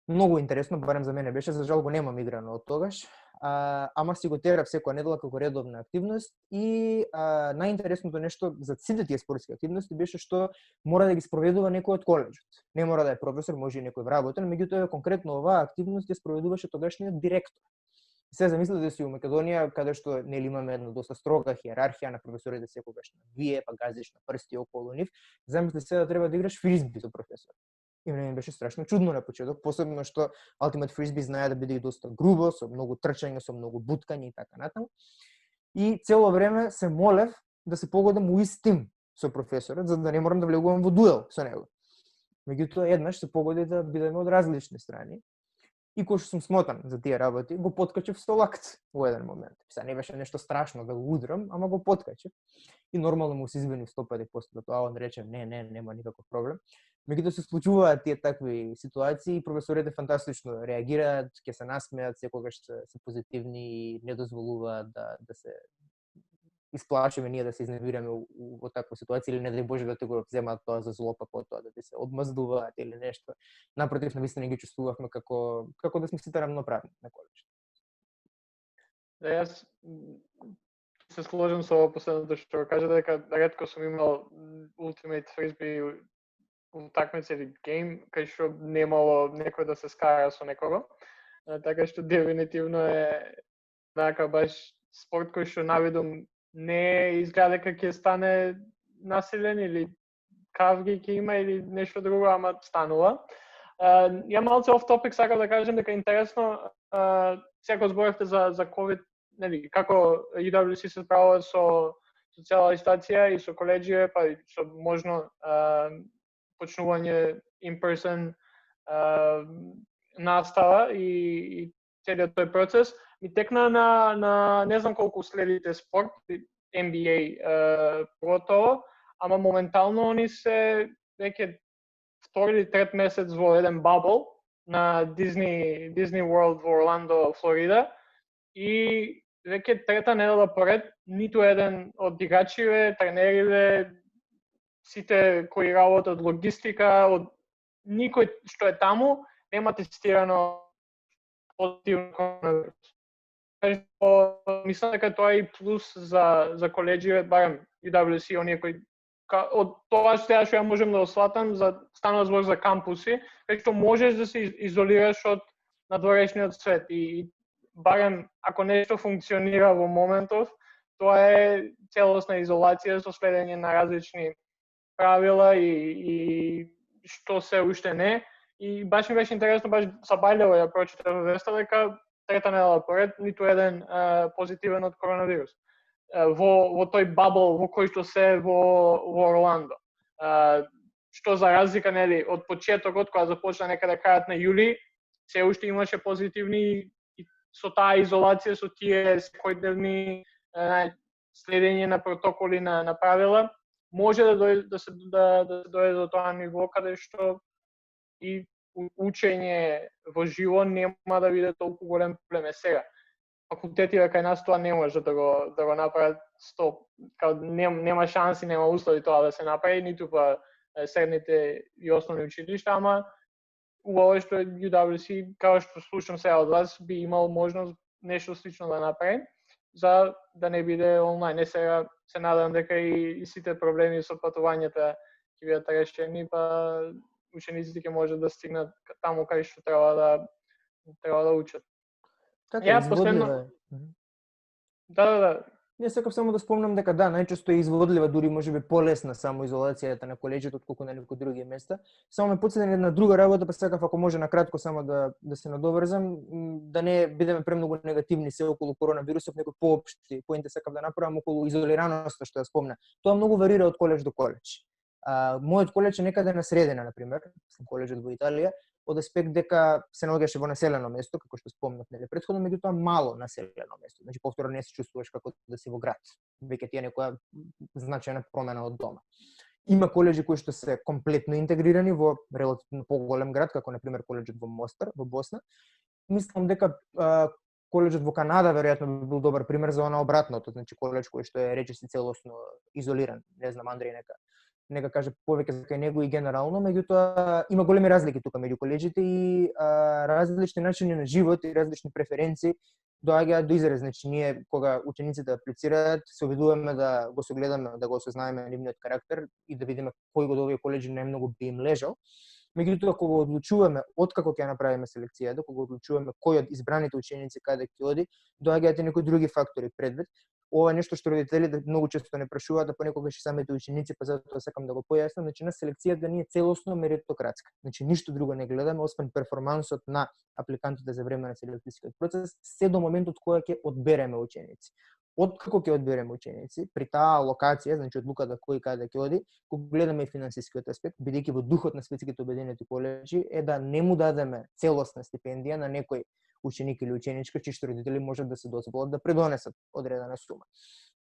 Многу интересно, барем за мене беше, за жал го немам играно од тогаш, ама си го терав секоја недела како редовна активност и најинтересното нешто за сите тие спортски активности беше што мора да ги спроведува некој од колеџот. Не мора да е професор, може и некој вработен, меѓутоа конкретно оваа активност ја спроведуваше тогашниот директор. Се замислете да си у Македонија, каде што нели имаме една доста строга хиерархија на професорите, секогаш на вие, па газиш на прсти околу нив. Замислете се да треба да играш фризби со професор. И мене беше страшно чудно на почеток, посебно што Ultimate Frisbee знае да биде и доста грубо, со многу трчање, со многу буткање и така натаму. И цело време се молев да се погодам у ист тим со професорот, за да не морам да влегувам во дуел со него. Меѓутоа еднаш се погоди да бидеме од различни страни. И кога што сум смотан за тие работи, го поткачев со лакт во еден момент. Сега не беше нешто страшно да го удрам, ама го поткачев. И нормално му се извинив 100 пати после тоа, он рече нема никаков проблем. Меѓутоа се случуваат тие такви ситуации и професорите фантастично реагираат, ќе се насмеат, секогаш се позитивни и не дозволуваат да се исплашиме ние да се изневираме во таква ситуација или не дај Боже да те го земаат тоа за зло, па потоа да ти се одмаздуваат или нешто. Напротив, навистина ги чувствувавме како да сме сите равноправни на колеж. Да, јас се сложам со ова последното што кажа, дека ретко сум имал Ultimate Frisbee утакмица или гейм кај што немало некој да се скара со некого. Така што дефинитивно е така баш спорт кој што навидум не изгледа дека ќе стане насилен или кавги ќе има или нешто друго, ама станува. Ја малце off topic сакам да кажем дека интересно, секој зборевте за COVID, нели, како UWC се справува со цела ситуација и со колеџија, па и со можно почнување in person настава и целиот тој процес. Ми текна на не знам колку следите спорт, NBA поготово, ама моментално они се веќе втори или трет месец во еден бабл на Disney World во Орландо, Флорида, и веќе трета недела поред ниту еден од играчиве, тренериве, сите кои работат логистика, од никој што е таму нема тестирано позитивно коронавирус. Мислам дека тоа е и плюс за колеџиве, барем UWC, оние кои од тоа што ја можам да осватам, станува збор за кампуси, кај што можеш да се изолираш од надворешниот свет и барем ако нешто функционира во моментов, тоа е целосна изолација со следење на различни правила и што се уште не. И баш ми беше интересно, баш сабајлево ја прочитав веста дека трета недела поред ниту еден позитивен од коронавирус. Во тој бабл во кој што се во Орландо. Што за разлика, нели, од почетокот кога започна некаде крајот на јули, се уште имаше позитивни и со таа изолација, со тие секојдневни следење на протоколи, на правила, може да се дојде до тоа ниво каде што и учење во живо нема да биде толку голем проблем. Сега, факултетите кај нас тоа не може да го направат 100, као нема шанси, нема услови тоа да се направи, ниту па средните и основни училишта, ама убаво што UWC, као што слушам сега од вас, би имал можност нешто слично да направи, за да не биде онлайн. Не сега се надам дека и сите проблеми со патувањата ќе бидат решени, па учениците ќе можат да стигнат таму кај што треба да учат. Така, изводлива е. Да. Не сакав само да спомнам дека да, најчесто е изводлива, дури можеби полесна самоизолацијата на колеџето отколку на некои други места. Само ме потсети една друга работа, па сакав ако може на кратко само да се надоврзам, да не бидеме премногу негативни се околу коронавирусот, некои поопшти поинти сакав да направам околу изолираноста што ја спомна. Тоа многу варира од колеџ до колеџ. Мојот колеџ е некаде на средина, например, колеџот во Италија, од аспект дека се наоѓаше во населено место, како што спомнав, нели, претходно, меѓутоа мало населено место. Значи повторно не се чувствуваш како да си во град. Веќе ти е некоја значајна промена од дома. Има колеџи кои што се комплетно интегрирани во релативно поголем град, како на пример колеџот во Мостар, во Босна. Мислам дека колеџот во Канада веројатно би бил добар пример за она обратното, значи колеџ кој што е речиси целосно изолиран. Не знам, Андреј нека каже повеќе за кај него и генерално, меѓутоа има големи разлики тука меѓу колеџите и различни начини на живот и различни преференции доаѓаат до израз. Значи ние кога учениците аплицираат, се обидуваме да го согледаме, да го осознаеме нивниот карактер и да видиме кој од овие колеџи најмногу би им лежал. Меѓутоа кога одлучуваме откако ќе направиме селекцијата, кога одлучуваме кој од избраните ученици каде ќе оди, доаѓаат и некои други фактори предвид. Ова е нешто што родителите многу често не прашуваат, а понекогаш и самите ученици, па затоа сакам да го појаснам, значи на селекцијата ние целосно меритократска. Значи ништо друго не гледаме освен перформансот на апликантите за време на селекцијскиот процес, се до моментот кога ќе одбереме ученици. Откако ќе одбереме ученици, при таа локација, значи одлуката кој каде ќе оди, кога гледаме и финансискиот аспект, бидејќи во духот на светските обединети колеџи е да не му дадеме целосна стипендија на некој ученик или ученичка, чишто родители можат да се дозволат да предонесат одредена сума.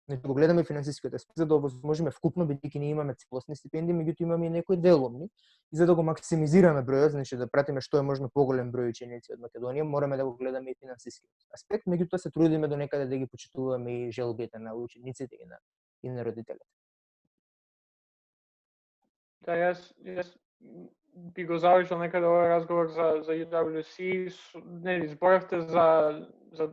Значи, го гледаме и финансискиот аспект, за да овозможиме вкупно, бидејќи ние имаме целосни стипендии, меѓутоа имаме и некои делумни, и за да го максимизираме бројот, значи да пратиме што е можно поголем број ученици од Македонија, мораме да го гледаме и финансискиот аспект, меѓутоа се трудиме до некаде да ги почитуваме и желбите на учениците и на родителите. Да, јас би го завршил некаде овој разговор за UWC. Нели зборавте за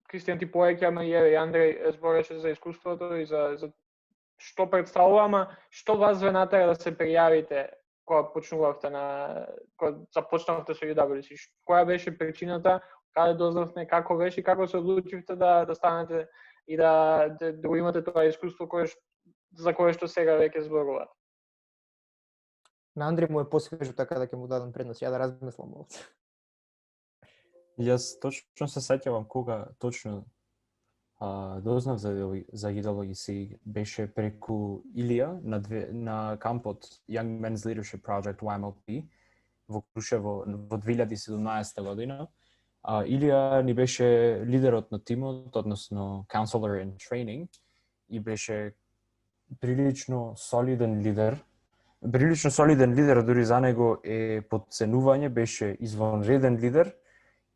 Кристијан ти повеќе, ама и Андреј збореше за искуството и за што представува, ама што вас ве натера да се пријавите кога почнувавте кога започнавте со UWC? Која беше причината, каде дознавте, како беше и како се одлучивте да станете и да го имате тоа искуство за кое што сега веќе зборувате? На Андри му е посвежо, така да ќе му дадам предност. Ја да размислам малку. Јас точно се сеќавам кога точно дознав за UWC беше преку Илија на кампот Young Men's Leadership Project YMLP во Крушево во 2017 година. Илија ни беше лидерот на тимот, односно counselor in training, и беше прилично солиден лидер. Прилично солиден лидер, дури за него е подценување, беше извонреден лидер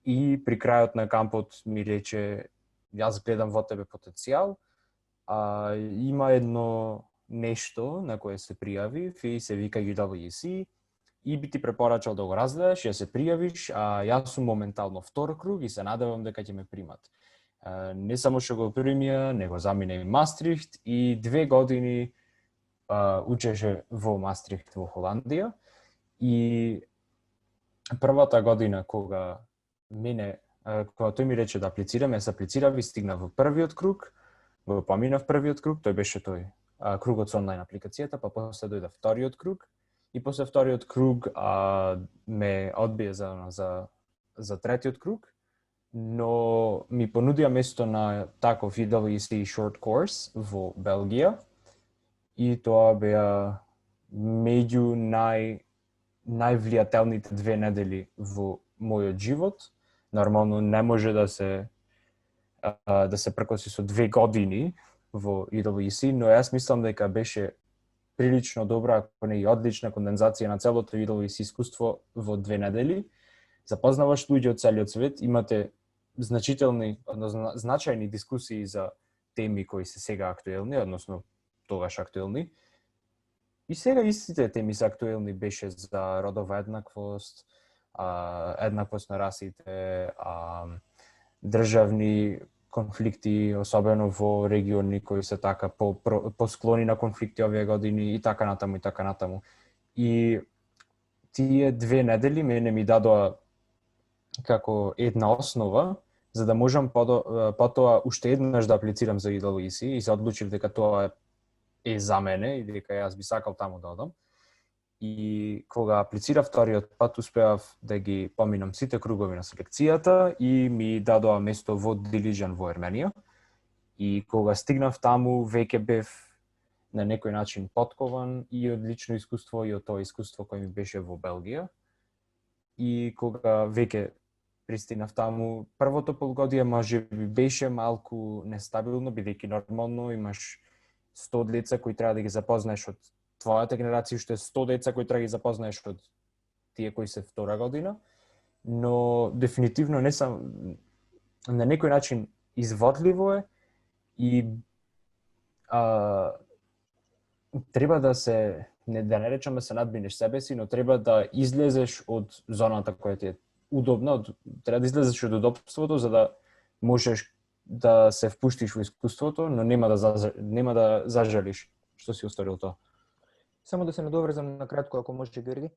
и при крајот на кампот ми рече: јас гледам во тебе потенцијал, има едно нешто на кое се пријави и се вика UWC и би ти препорачал да го разгледаш, ја се пријавиш, јас сум моментално втор круг и се надевам дека ќе ме примат. Не само што го примија, него замина и Мастрихт и 2 години учеше во Мастрихт во Холандија и првата година кога тој ми рече да аплицирам, јас аплицирав и стигнав во првиот круг, поминав првиот круг, тој беше тој кругот со онлайн апликацијата, па после дојде вториот круг и после вториот круг ме одбие за третиот круг, но ми понудија место на таков UWC short course во Белгија и тоа беа меѓу највлијателните 2 недели во мојот живот. Нормално не може да се прекоси со 2 години во UWC, но јас мислам дека беше прилично добра, ако не и одлична кондензација на целото UWC искуство во 2 недели. Запознаваш луѓе од целиот свет, имате значајни дискусии за теми кои се сега актуелни, односно тогаш актуелни. И сега истите теми се актуелни, беше за родова еднаквост, еднаквост на расите, државни конфликти, особено во региони кои се така посклони на конфликти овие години и така натаму. И тие 2 недели мене ми дадоа како една основа за да можам потоа уште еднаш да аплицирам за UWC и се одлучив дека тоа е за мене и дека јас би сакал таму да одам. И кога аплицирав вториот пат, успеав да ги поминам сите кругови на селекцијата и ми дадоа место во Дилиџан во Ерменија. И кога стигнав таму, веќе бев на некој начин поткован и од лично искуство и од тоа искуство кој ми беше во Белгија. И кога веќе пристигнав таму, првото полугодие може би беше малку нестабилно, бидејќи нормално имаш 100 деца кои треба да ги запознаеш од твојата генерација, уште 100 деца кои треба да ги запознаеш од тие кои се втора година, но дефинитивно не сам на некој начин изводливо е и треба да се да не речам да се надминеш себе си, но треба да излезеш од зоната која ти е удобна, треба да излезеш од удобството за да можеш да се впуштиш во искуството, но нема да зажалиш што си оставил тоа. Само да се надоврзам на кратко, ако може, Георги.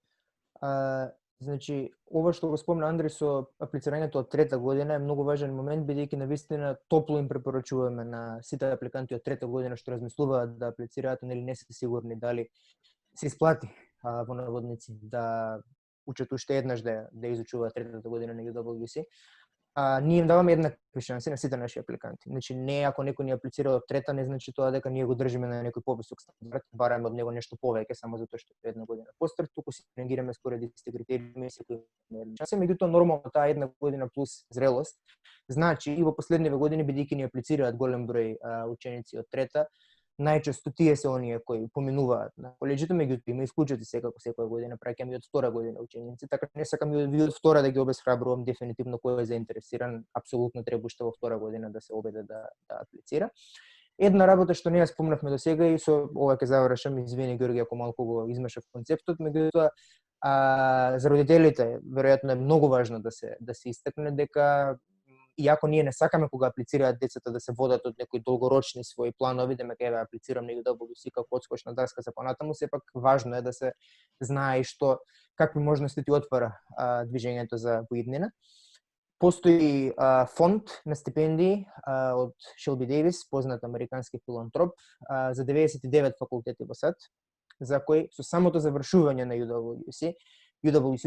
Значи, ова што го спомна Андри со аплицирањето од трета година е многу важен момент, бидејќи навистина топло им препорачуваме на сите апликанти од трета година што размислуваат да аплицираат, нели не се сигурни дали се исплати во наводници да учат уште еднаш да изучуваат третата година на UWC. Ние им даваме еднакви шанси на сите наши апликанти. Значи, не ако некој ни аплицира од трета, не значи тоа дека ние го држиме на некој повисок стандард, бараме од него нешто повеќе само затоа што е една година постар, туку се реагираме според истите критериуми и секој шанси. Меѓутоа нормално таа една година плюс зрелост значи и во последниве години, бидејќи ни аплицираат голем број ученици од трета, најчесто тие се оние кои поминуваат на колеџите, меѓутоа има исклучоци секоја година, праќаме и од втора година ученици, така не сакам и од втора да ги обесхрабрувам, дефинитивно кој е заинтересиран, апсолутно треба уште во втора година да се обиде да аплицира. Една работа што ние спомнавме до сега и со ова ќе завршам, извини Георги ако малку го измешав концептот, меѓутоа за родителите веројатно е многу важно да се истакне дека иако ние не сакаме кога аплицираат децата да се водат од некои долгорочни своји планови, дека еве аплицирам на UWC како одскочна даска за понатаму, сепак важно е да се знае и што какви можности ти отвара движењето за воиднина. Постои фонд на стипендии од Шелби Дејвис, познат американски филантроп, за 99 факултети во САД, за кој со самото завршување на UWC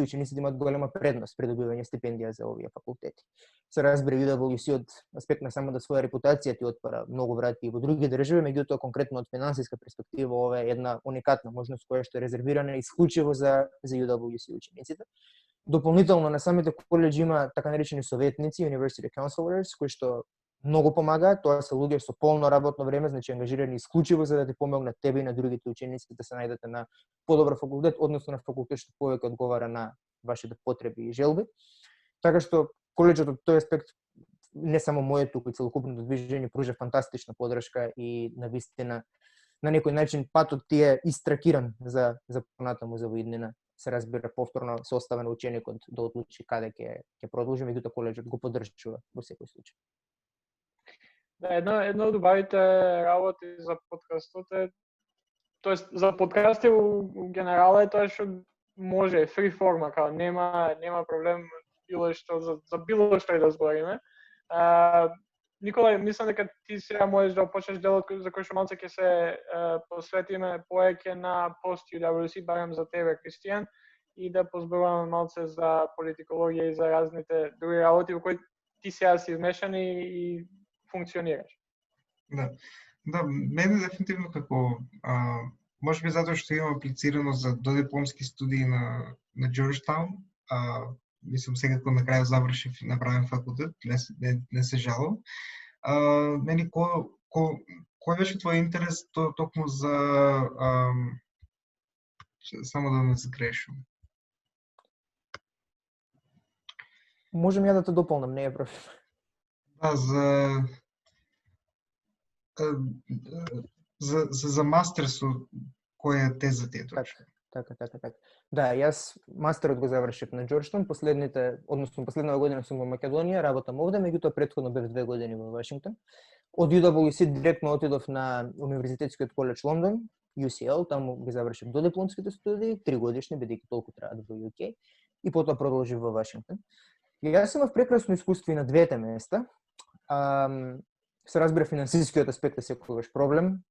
учениците имаат голема предност при добивање стипендија за овие факултети. Се разбира, UWC од аспект на самата своја репутација ти отвара многу врати и во други држави, меѓутоа конкретно од финансиска перспектива ова е една уникатна можност која што е резервирана исклучиво за UWC учениците. Дополнително на самите колеџи има така наречени советници, University Counselors, кои што многу помагаат. Тоа се луѓе со полно работно време, значи ангажирани исклучиво за да ти помогнат тебе и на другите ученици да се најдете на подобар факултет, односно на факултет што повеќе одговара на вашите потреби и желби. Така што колеџот од тој аспект, не само моето, туку и целокупното движење пружа фантастична подршка и навистина на некој начин патот ти е истракиран за понатаму за во иднина. Се разбира повторно се оставя на ученикот да одлучи каде ќе продолжи, меѓутоа колеџот го поддржува во секој случај. Да, една од убавите работи за подкастот е, тоест за подкасти у генерала е тоа што може фри форма, као нема проблем било што за било што и да збориме. Никола, мислам дека ти сега можеш да почнеш делот за кој што малце ќе се посветиме поеќе на пост UWC, барем за тебе, Кристијан, и да позборуваме малце за политикологија и за разните други работи во кои ти сега си вмешан и функционираш. Да, мене дефинитивно како можеби затоа што имам аплицирано за додипломски студии на Джорджтаун, мислам секако на крај завршив и направен факултет, не се жалам. Мене кој беше твој интерес токму за само да не сгрешам. Можем ја да те дополнам, не е проблем. За мастерсо, која е теза ти е точно? Така. Да, јас мастерот го завршив на Джорджтаун, последната година сум во Македонија, работам овде, меѓутоа претходно бев 2 години во Вашингтон. Од UWC директно отидов на Универзитетскиот колеџ Лондон, UCL, таму ги завршив додипломските студии, 3 годишни, бидејќи толку траат во UK, и потоа продолжив во Вашингтон. И јас имав прекрасно искуство и на двете места. Се разбира, финансискиот аспект е секогаш проблем.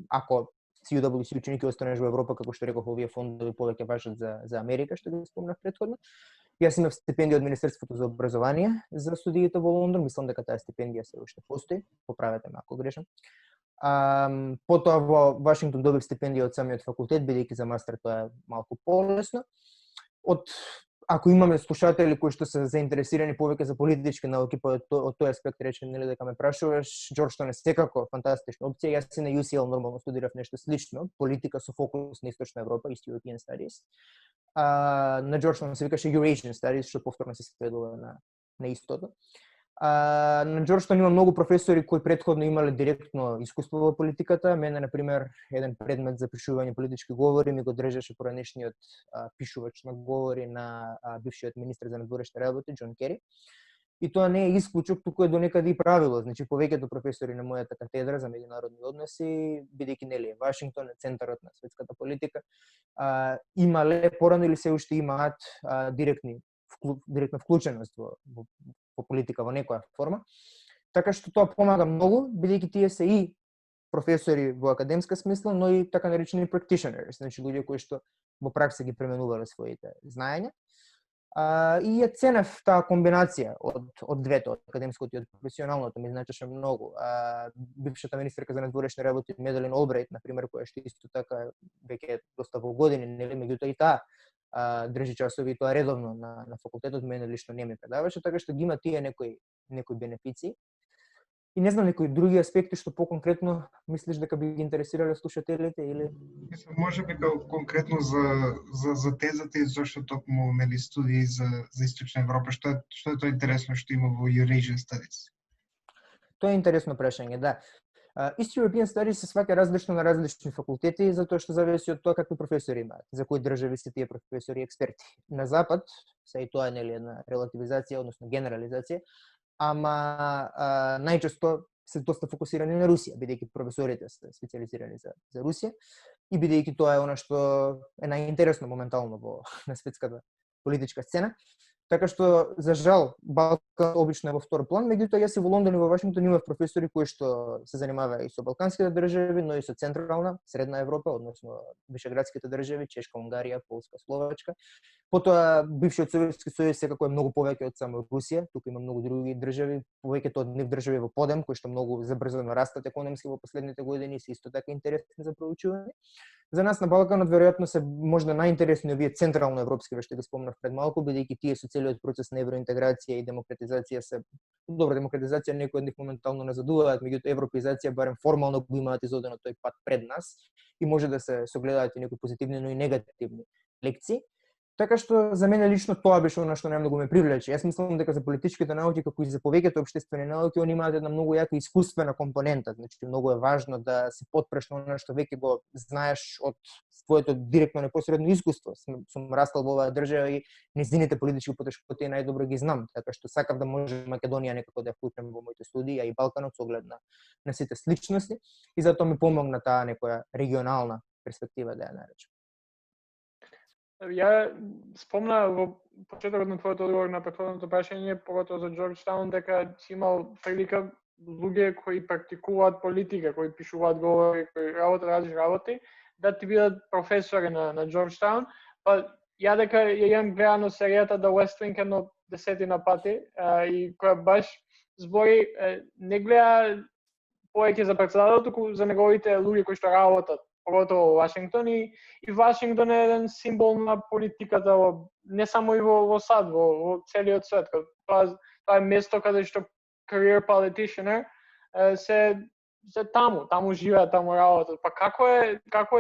Ако си UWC ученик и останеш во Европа, како што реков, овие фондови повеќе важат за Америка, што ги спомнав претходно. Јас имав стипендија од Министерството за образование за студиите во Лондон, мислам дека таа стипендија се уште постои, поправете ме ако грешам. Потоа во Вашингтон добив стипендија од самиот факултет, бидејќи за мастер тоа е малку полесно. Ако имаме слушатели кои што се заинтересирани повеќе за политички науки, од тој аспект речем, нели, дека ме прашуваш, Джорджтаун е секако фантастична опција. Јас и на UCL нормално студирав нешто слично, политика со фокус на Источна Европа, East European Studies. На Джорджтаун се викаше Eurasian Studies, што повторно се сведува на истото. На Джорджтаун има многу професори кои претходно имале директно искуство во политиката. Мене, например, еден предмет за пишување политички говори ми го држеше поранешниот пишувач на говори на бившиот министер за надворешни работи Џон Кери. И тоа не е исклучок, туку е до некаде и правило. Значи, повеќето професори на мојата катедра за меѓународни односи, бидејќи нели Вашингтон е центарот на светската политика, имале порано или се уште имаат директна вклученост во политика во некоја форма. Така што тоа помага многу, бидејќи тие се и професори во академска смисла, но и така наречени practitioners, значи луѓе кои што во пракса ги пременувале своите знаења. И ја ценев таа комбинација од двете, од академското и од професионалното, ми значеше многу. Бившата министерка за надворешни работи Меделин Олбрайт, например, која што исто така веќе доста во години, нели, меѓутоа и таа држи часови и тоа редовно на факултетот, мене лично не ми предаваше, така што ги има тие некои бенефиции. И не знам некои други аспекти што поконкретно мислиш дека би ги интересирале слушателите или може би конкретно за тезата и зашто токму нели студии за Источна Европа, што е тоа интересно што има во Eurasian Studies? Тоа е интересно прашање, да. East European Studies се сваќа различно на различни факултети, затоа што зависи од тоа какви професори имаат, за кои држави се тие професори и експерти. На запад, се и тоа е нели една релативизација, односно генерализација, ама најчесто се доста фокусирани на Русија, бидејќи професорите се специализирани за Русија и бидејќи тоа е она што е најинтересно моментално на светската политичка сцена. Така што, за жал, Балкан обично е во втор план, меѓутоа јас и во Лондон и во Вашингтон имав професори кои што се занимаваа и со балканските држави, но и со централна, средна Европа, односно вишеградските држави, Чешка, Унгарија, Полска, Словачка. Потоа бившиот Советски сојуз секако е многу повеќе од само Русија, тука има многу други држави, повеќето од нив држави во подем, кои што многу забрзано растат економски во последните години, се исто така интересни за проучување. За нас на Балканот веројатно се можда најинтересни овие централно европски, ве што ги спомнав пред малку, бидејќи тие со целиот процес на евроинтеграција и демократизација се добра демократизација, некои од нив моментално назадуваат, меѓутоа европеизација барем формално го имаат изодено тој пат пред нас и може да се согледаат и некои позитивни, но и негативни лекции. Така што за мене лично тоа беше она што најмногу ме привлече. Јас мислам дека за политичките науки, како и за повеќето општествени науки, они имаат една многу јака искуствена компонента. Значи многу е важно да се потпреш на она што веќе го знаеш од своето директно непосредно искуство. Сум растал во оваа држава и низините политички потешкоти најдобро ги знам, така што сакав да може Македонија некако да ја вклучам во моите студии, а и Балканот со оглед на сите сличности, и затоа ми помогна таа некоја регионална перспектива да ја наречам. Ја спомна во почетокот на твојот одговор на претходното прашање, поготово за Джорџтаун, дека си имал прилика луѓе кои практикуваат политика, кои пишуваат говори, кои работат различни работи, да ти бидат професори на Джорџтаун. Па ја дека ја имам гледано серијата The West Wing едно 10 пати, и која баш збори, не гледа повеќе за претседателот, туку за неговите луѓе кои што работат, поготово во Вашингтон, и Вашингтон е еден символ на политиката не само и во САД, во целиот свет. Тоа е место каде што career politician се таму живеат, таму работат. Па како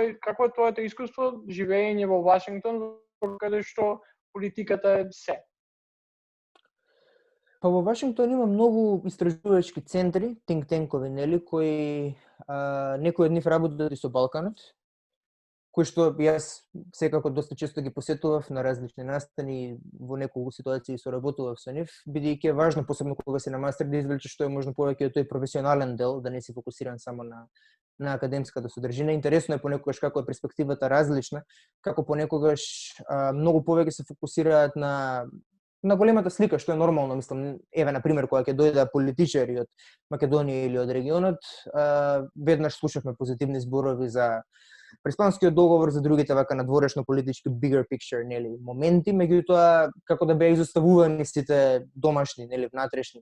е твоето искуство живење во Вашингтон, каде што политиката е се? Па во Вашингтон има многу истражувачки центри, think tank-ови, нели, кои некои од нив работат и со Балканот, кои што јас секако доста често ги посетував на различни настани, во неколку ситуации соработував со нив, бидејќи е важно, посебно кога си на мастер, да извлечеш што е можно повеќе од тој професионален дел, да не си фокусиран само на академската содржина. Интересно е понекогаш како е перспективата различна, како понекогаш многу повеќе се фокусираат на големата слика, што е нормално, мислам, еве на пример кога ќе дојдат политичари од Македонија или од регионот, веднаш слушавме позитивни зборови за Преспанскиот договор, за другите вака надворешно политички bigger picture, нели, моменти, меѓутоа како да беа изоставувани сите домашни, нели, внатрешни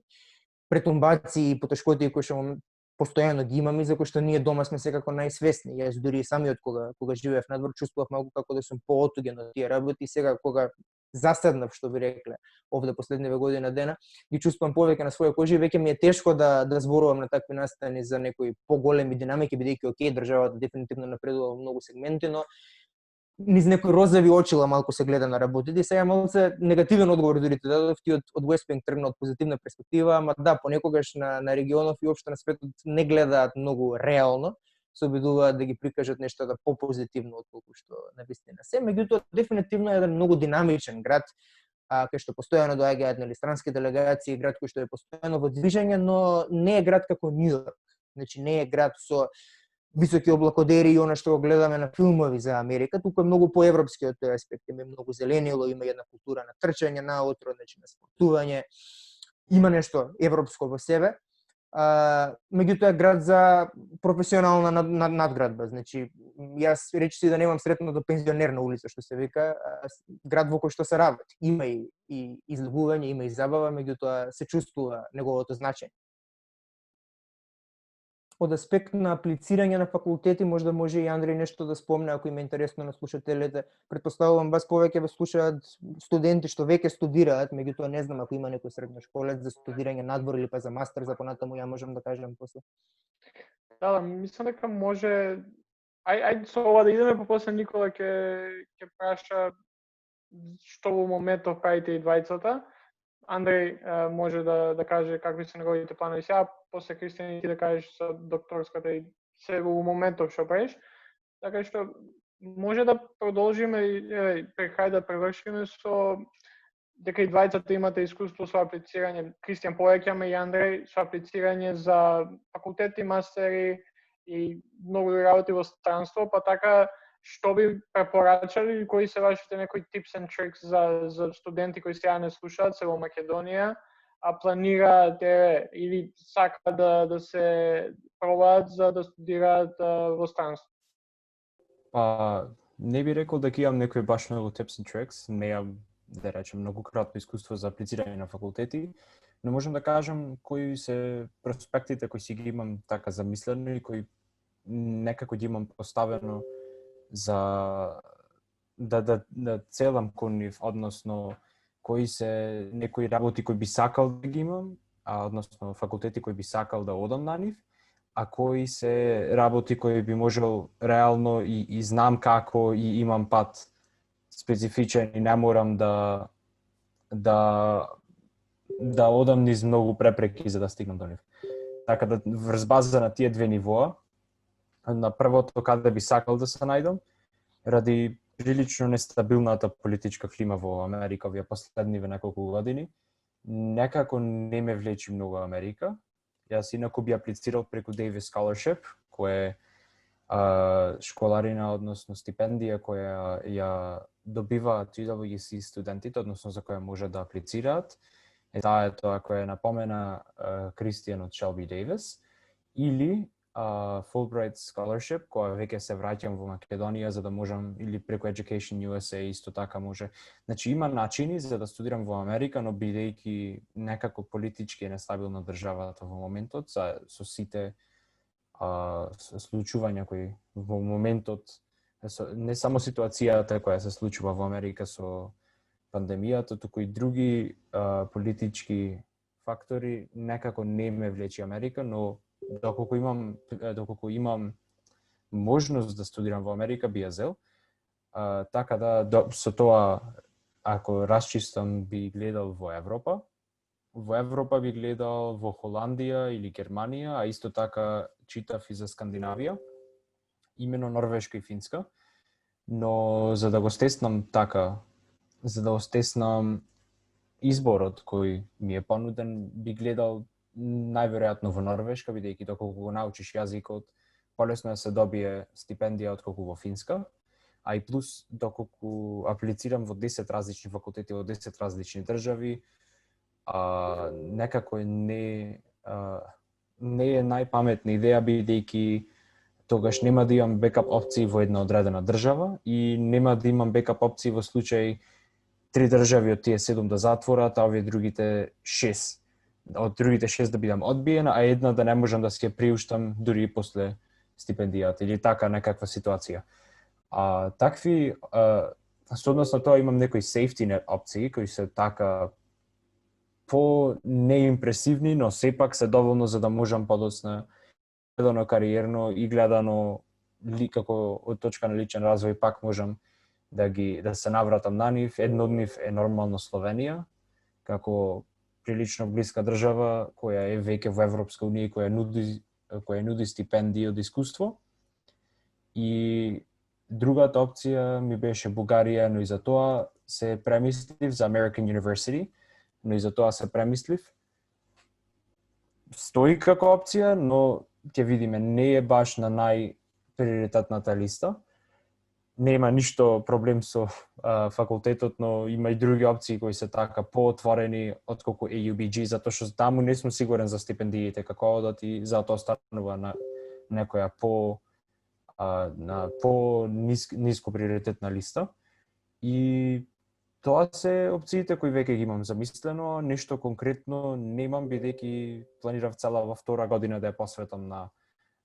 претумбации и потешкоти кои што постојано ги имаме, за кои што ние дома сме секако најсвесни. Јас дури и самиот кога живеев надвор чувствував малку како да сум поотуѓен од тие работи, сега кога заседнав, што би рекле, овде последниве година дена, ги чувствувам повеќе на своја кожа и веќе ми е тешко да зборувам на такви настани за некои поголеми динамики, бидејќи окей, државата дефинитивно напредува во многу сегменти, но низ некои розови очила малку се гледа на работите. И сега малце негативен одговор дури те дадов, ти од West Wing тргна од позитивна перспектива, ама да, понекогаш на регионов и општо на светот не гледаат многу реално, се обидуваат да ги прикажат нештата попозитивно отколку што навистина се. Меѓутоа, дефинитивно е еден многу динамичен град, кај што постојано доаѓаат, нели, странски делегации, град кој што е постојано во движење, но не е град како Њујорк. Значи не е град со високи облакодери и она што го гледаме на филмови за Америка, туку е многу поевропски од тој аспект, има многу зеленило, има една култура на трчање наутро, значи на спортување, има нешто европско во себе. Меѓутоа е град за професионална надградба, значи јас речиси да немам сретното пензионерна улица, што се вика, град во кој што се работи. Има и излегување, има и забава, меѓутоа се чувствува неговото значење. Од аспект на аплицирање на факултети, може и Андреј нешто да спомне, ако им е интересно на слушателите. Предпоставувам, бас повеќе ве слушаат студенти што веќе студираат, меѓутоа не знам ако има некој средношколец за студирање надвор или па за мастер, за понатаму ја можам да кажам после. Да, мислам дека може. Ајде со ова да идеме, после Никола ќе праша што во моментов правите и двајцата. Андреј може да каже какви се неговите планови сега, после Кристијан ти да кажеш со докторската и се во моментов што правиш. Така што може да продолжиме и прекрај да превршиме со дека и двајцата имате искуство со аплицирање, Кристијан повеќе, и Андреј со аплицирање за факултети, мастери и многу други работи во странство, па така што би препорачали или кои се вашите некои tips and tricks за студенти кои сега не слушаат се во Македонија, а планираат или сакаат да се пробаат за да студираат во странство? Па, не би рекол дека имам некои баш многу tips and tricks, неам да речем многу кратко искуство за аплицирање на факултети, но можам да кажам кои се проспектите кои си ги имам така замислено и кои некако ги имам поставено за да целам кон нив, односно кои се некои работи кои би сакал да ги имам, односно факултети кои би сакал да одам на нив, а кои се работи кои би можел реално и знам како и имам пат специфичен и не морам да одам низ многу препреки за да стигнам до нив. Така да врз база на тие две нивоа, на првото каде би сакал да се најдам, ради прилично нестабилната политичка клима во Америка овие последниве неколку години, некако не ме влечи многу Америка. Јас инаку би аплицирал преку Davis Scholarship, која е школарина, односно стипендија која ја добиваат UWC студентите, односно за која може да аплицираат. Таа е тоа која напомена Кристијан од Shelby Davis, или Fulbright Scholarship, која веќе се враќам во Македонија за да можам, или преку Education USA исто така може. Значи има начини за да студирам во Америка, но бидејќи некако политички е нестабилна државата во моментот, со сите случувања кои во моментот, не само ситуацијата која се случува во Америка со пандемијата, туку и други политички фактори, некако не ме влечи Америка, но доколку имам можност да студирам во Америка, би ја зел. Така да со тоа, ако расчистам, би гледал во Европа. Во Европа би гледал во Холандија или Германија, а исто така читав и за Скандинавија, имено Норвешка и Финска. Но за да го стеснам така, за да остеснам изборот кој ми е понуден, би гледал најверојатно во Норвешка, бидејќи доколку го научиш јазикот, полесно да се добие стипендија отколку во Финска, а и плюс доколку аплицирам во 10 различни факултети во 10 различни држави, некако не е најпаметна идеја, бидејќи тогаш нема да имам бекап опции во една одредена држава и нема да имам бекап опции во случај 3 држави од тие 7 да затворат, а овие другите 6. Од другите 6 да бидам одбиен, а една да не можам да се приуштам дури и после стипендијата или така некаква ситуација. Такви, со однос на тоа имам некои safety net опции кои се така по неимпресивни, но сепак се доволно за да можам подоцна гледано кариерно и гледано како од точка на личен развој пак можам да се навратам на нив. Едно од нив е нормално Словенија, како прилично блиска држава која е веќе во Европска унија и која нуди стипендии од искуство. И другата опција ми беше Бугарија, но и за тоа се премислив за American University, но и за тоа се премислив. Стои како опција, но ќе видиме, не е баш на најприоритетната листа. Нема ништо проблем со факултетот, но има и други опции кои се така поотворени отколку AUBG, затоа што таму не сум сигурен за стипендиите како одат и затоа станува на некоја ниско приоритетна листа. И тоа се опциите кои веќе ги имам замислено, нешто конкретно немам, бидејќи планирав цела во втора година да ја посветам на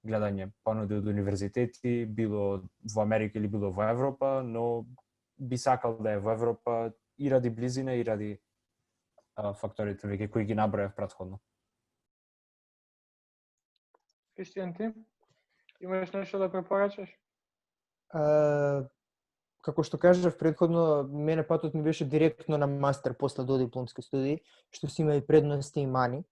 гледање понуди од универзитети, било во Америка или било во Европа, но би сакал да е во Европа и ради близина и ради факторите веќе кои ги набројав претходно. Кристијан, ти имаш нешто да препорачаш? Како што кажав претходно, мене патот ми беше директно на мастер после додипломски студии, што си има и предности и мани.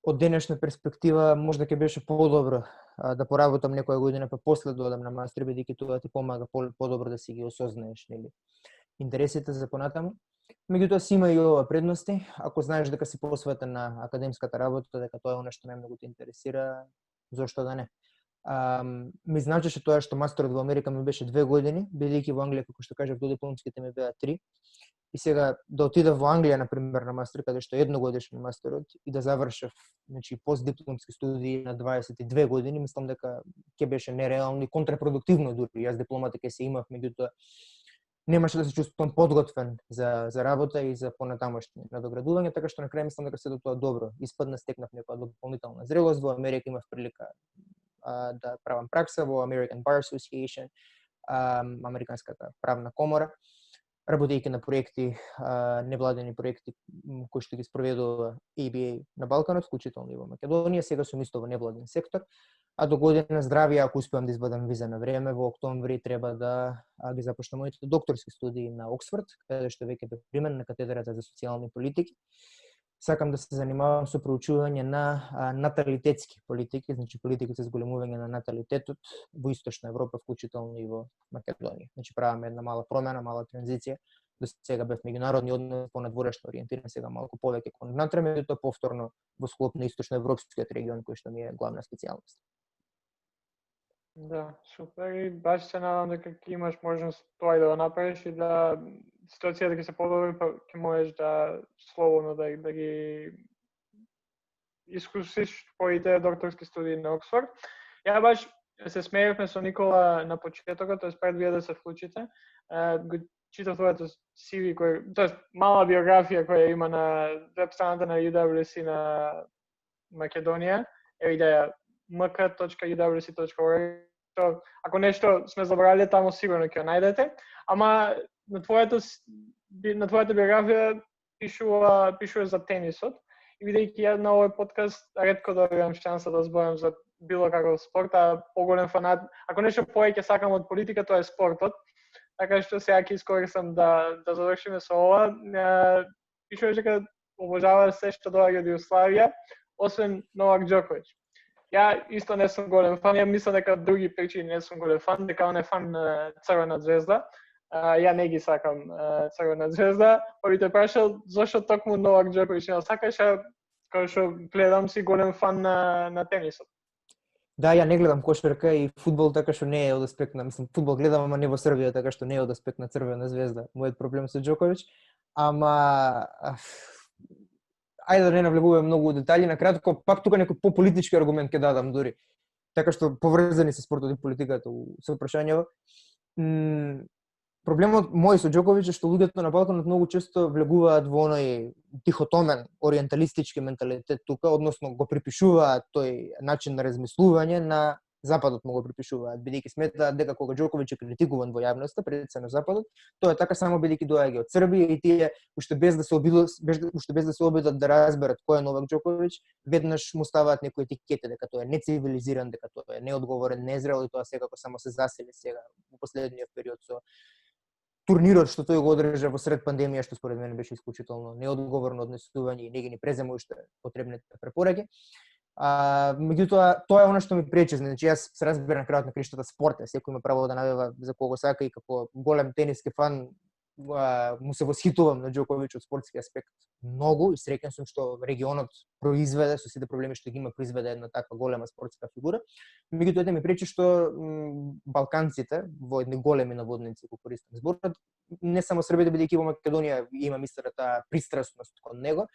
Од денешна перспектива можда ќе беше подобро да поработам некоја година па после да одам на мастер, бидејќи тоа ти помага подобро да си ги осознаеш, нели, интересите за понатаму. Меѓутоа си има и ова предности, ако знаеш дека си посветен на академската работа, дека тоа е она што најмногу те интересира, зошто да не? ми значеше тоа што мастерот во Америка ми беше 2 години, бидејќи во Англија, како што кажав, додипломските ми беа 3. И сега да отидав во Англија, на пример, на мастер, каде што едногодишен мастерот, и да завршев, значи, постдипломски студии на 22 години, мислам дека ќе беше нереално и контрапродуктивно дури. Јас дипломата ќе се имав, меѓутоа немаше да се чувствувам подготвен за работа и за понатамошни надоградување, така што на крај мислам дека сето тоа добро испадна, стекнав некоја дополнителна зрелост. Во Америка имав прилика да правам пракса во American Bar Association, Американската правна комора, работејќи на проекти, невладени проекти кои што ги спроведува ABA на Балканот, вклучително и во Македонија. Сега сум исто во невладен сектор, а до година здравје, ако успеам да избадам виза на време, во октомври треба да ги започнам моите докторски студии на Оксфорд, каде што веќе бе примен на катедрата за социјални политики. Сакам да се занимавам со проучување на наталитетски политики, значи политики за зголемување на наталитетот во Источна Европа, вклучително и во Македонија. Значи правам една мала промена, мала транзиција. До сега бев меѓународни односи, понадворешно ориентиран, сега малку повеќе кон внатре, меѓутоа повторно во склоп на Источноевропскиот регион, кој што ми е главна специјалност. Да, супер. И баш се надам дека ќе имаш можност тоа и да го направиш и да ситуацијата ќе се подобри, па ќе можеш да слободно да ги искусиш твоите докторски студии на Оксфорд. Ја баш се смеевме со Никола на почетокот, тоест пред вие да се вклучите. Го читав твоето CV, тоест мала биографија која има на веб страната на UWC на Македонија. Еви да ја mk.uwc.org. Ако нешто сме забравили, таму сигурно ќе го најдете. Ама на твојата биографија пишува за тенисот. И бидејќи ја на овој подкаст ретко добивам шанса да зборам за било каков спорт, а поголем фанат, ако нешто повеќе сакам од политика, тоа е спортот. Така што сега ќе искористам да завршиме со ова. Пишуваш дека обожава се што доаѓа од Југославија, освен Новак Џоковиќ. Ја исто не сум голем фан, ја мислам дека други причини не сум голем фан, дека он е фан на Црвена звезда. Ја не ги сакам Црвена звезда, па би те прашал зошто токму Новак Џоковиќ не сакаш, као што гледам си голем фан на тенисот. Да, ја не гледам кошарка и фудбал, така што не е од аспект на, мислам, фудбал гледам, ама не во Србија, така што не е од аспект на Црвена звезда. Мојот проблем со Џоковиќ, ама ајде да не навлегуваме многу детали, на кратко, пак тука некој пополитички аргумент ќе дадам дури. Така што поврзани се спортот и политиката со прашањето. Проблемот мој со Џоковиќ е што луѓето на Балканот многу често влегуваат во оној дихотомен ориенталистички менталитет тука, односно го припишуваат тој начин на размислување на Западот, му го припишуваат, бидејќи сметаат дека кога Џоковиќ е критикуван во јавноста пред се на Западот, тоа е така само бидејќи доаѓа од Србија и тие уште без да се обидат да разберат кој е Новак Џоковиќ, веднаш му ставаат некои етикети дека тоа е нецивилизиран, дека тоа е неодговорен, незрел и тоа секако само се засили сега во последниот период со турнирот што тој го одржа во сред пандемија, што според мене беше исклучително неодговорно однесување и не ги презема уште потребните препораки. Меѓутоа, тоа е она што ми пречи, значи јас се разбира на крајот на криштата спорт, секој има право да навива за кого сака и како голем тениски фан му се восхитувам на Џоковиќ од спортски аспект многу и среќен сум што регионот произведе со сите проблеми што ги има, произведе една таква голема спортска фигура. Меѓутоа ми пречи што балканците во едни големи наводници, кои користам зборот, не само Србија, бидејќи во Македонија имам истата таа пристрасност кон него,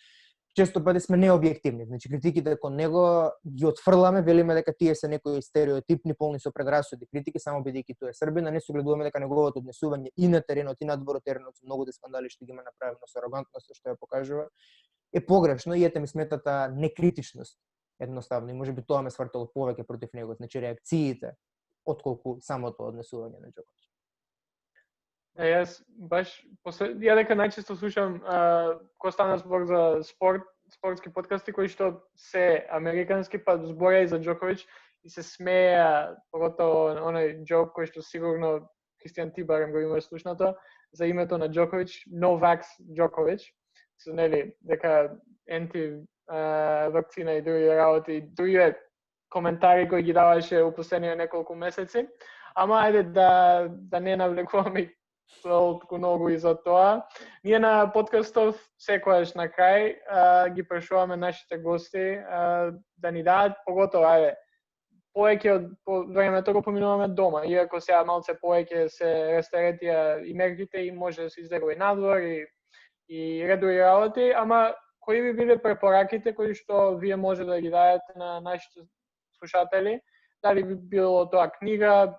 често пати сме необјективни. Значи критиките кон него ги отфрламе, велиме дека тие се некои стереотипни, полни со предрасуди критики, само бидејќи тоа е Србија, не согледуваме дека неговото однесување и на теренот и надвор од теренот со многу скандали што ги има направено со арогантност што ја покажува е погрешно и ете ми смета таа некритичност едноставно и можеби тоа ме свртало повеќе против него, значи реакциите отколку самото однесување на Џоковиќ. Јас баш ја дека најчесто слушам кога стана збор за спортски подкасти кои што се американски, па збора и за Џоковиќ и се смеја, поготово оној џок кој што сигурно Кристијан ти барем го имаш слушнато за името на Џоковиќ, Novak Џоковиќ, со нели дека вакцина и други работи, други коментари кои ги даваше у последните неколку месеци. Ама ајде да не навлекуваме толку многу и за тоа. Ние на подкастов секојаш на крај ги прашуваме нашите гости да ни дадат, поготово повеќе од времето го поминуваме дома, иако сега малце повеќе се рестаретија и мерките и може да се излегува и надвор и редови работи, ама кои би биле препораките кои што вие може да ги дадете на нашите слушатели? Дали би било тоа книга,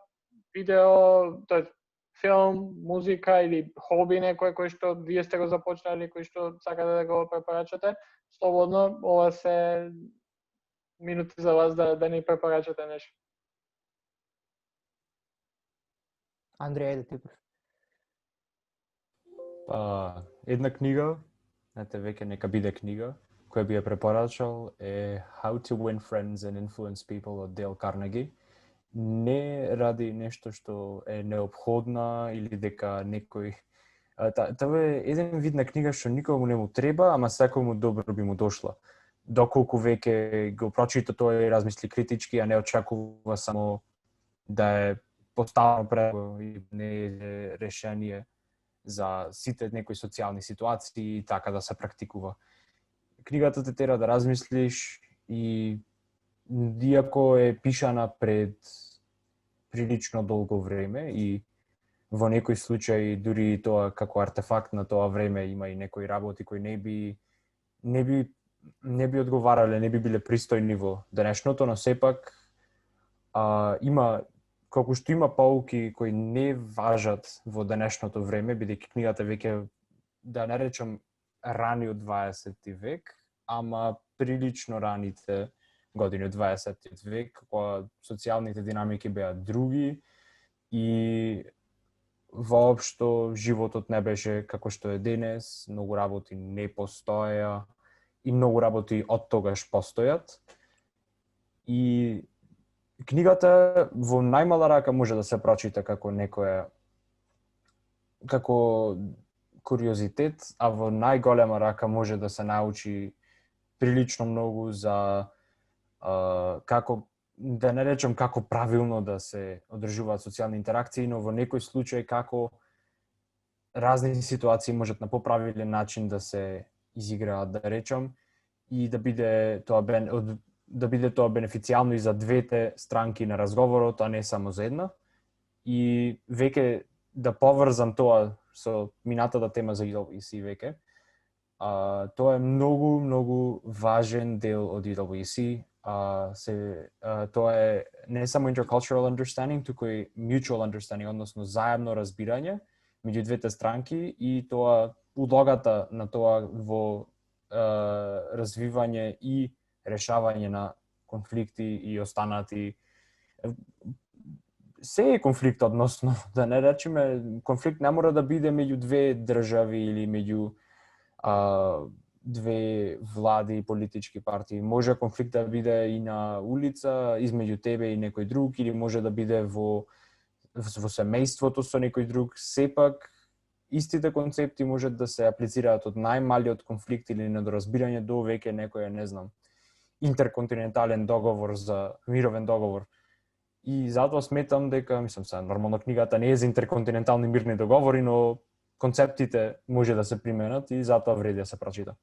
видео, филм, музика или хоби некој кој што вие сте го започнали, кој што сакате да го препорачате? Слободно, ова се минути за вас да ни препорачате нешто. Андреј, ајде ти прв. Една книга, веќе нека биде книга, која би ја препорачал е How to Win Friends and Influence People од Дейл Карнеги. Не ради нешто што е неопходна или дека некој... Тоа е еден вид на книга што никому не му треба, ама секому добро би му дошла. Доколку веќе го прочита тоа и размисли критички, а не очекува само да е поставено пред и не е решение за сите некои социјални ситуации и така да се практикува. Книгата те тера да размислиш и иако е пишана пред прилично долго време и во некои случаи дури тоа како артефакт на тоа време има и некои работи кои не би одговарале, не би биле пристојни во денешното, но сепак има колку што има пауки кои не важат во денешното време, бидејќи книгата веќе да не речам рани од 20 век, ама прилично раните години од 20 век, кога социјалните динамики беа други и воопшто животот не беше како што е денес, многу работи не постоеа и многу работи од тогаш постојат. И книгата во најмала рака може да се прочита како куриозитет, а во најголема рака може да се научи прилично многу за како, да не речем како правилно да се одржуваат социјални интеракции, но во некој случај како разни ситуации можат на поправилен начин да се изиграат, да речем, и да биде тоа бенефицијално и за двете странки на разговорот, а не само за една. И веќе да поврзам тоа со минатата тема за EWC веќе. Тоа е многу важен дел од EWC. Тоа е не само intercultural understanding, туку и mutual understanding, односно заедно разбирање меѓу двете странки и тоа улогата на тоа во развивање и решавање на конфликти и останати. Се е конфликт, односно, да не речеме, конфликт не мора да биде меѓу две држави или меѓу две влади и политички партии. Може конфликт да биде и на улица, измеѓу тебе и некој друг, или може да биде во семејството со некој друг. Сепак, истите концепти можат да се аплицираат од најмалиот конфликт или недоразбирање до веќе некој, не знам, интерконтинентален договор за мировен договор. И затоа сметам дека, нормално книгата не е за интерконтинентални мирни договори, но концептите може да се применат и затоа вреди да се прочита.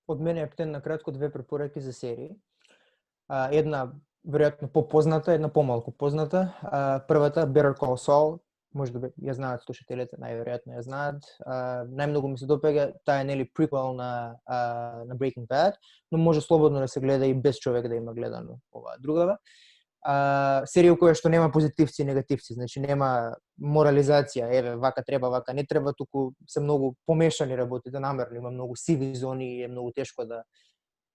Од мене е на кратко две препораки за серии. Една веројатно попозната, една помалку позната. Првата Better Call Saul, може да ја знаат слушателите, најверојатно ја знаат. Најмногу ми се допаѓа, таа е нели приквел на Breaking Bad, но може слободно да се гледа и без човек да има гледано оваа другава. Серија која што нема позитивци и негативци, значи нема морализација, еве вака треба, вака не треба, туку се многу помешани работите, намерно има многу сиви зони и е многу тешко да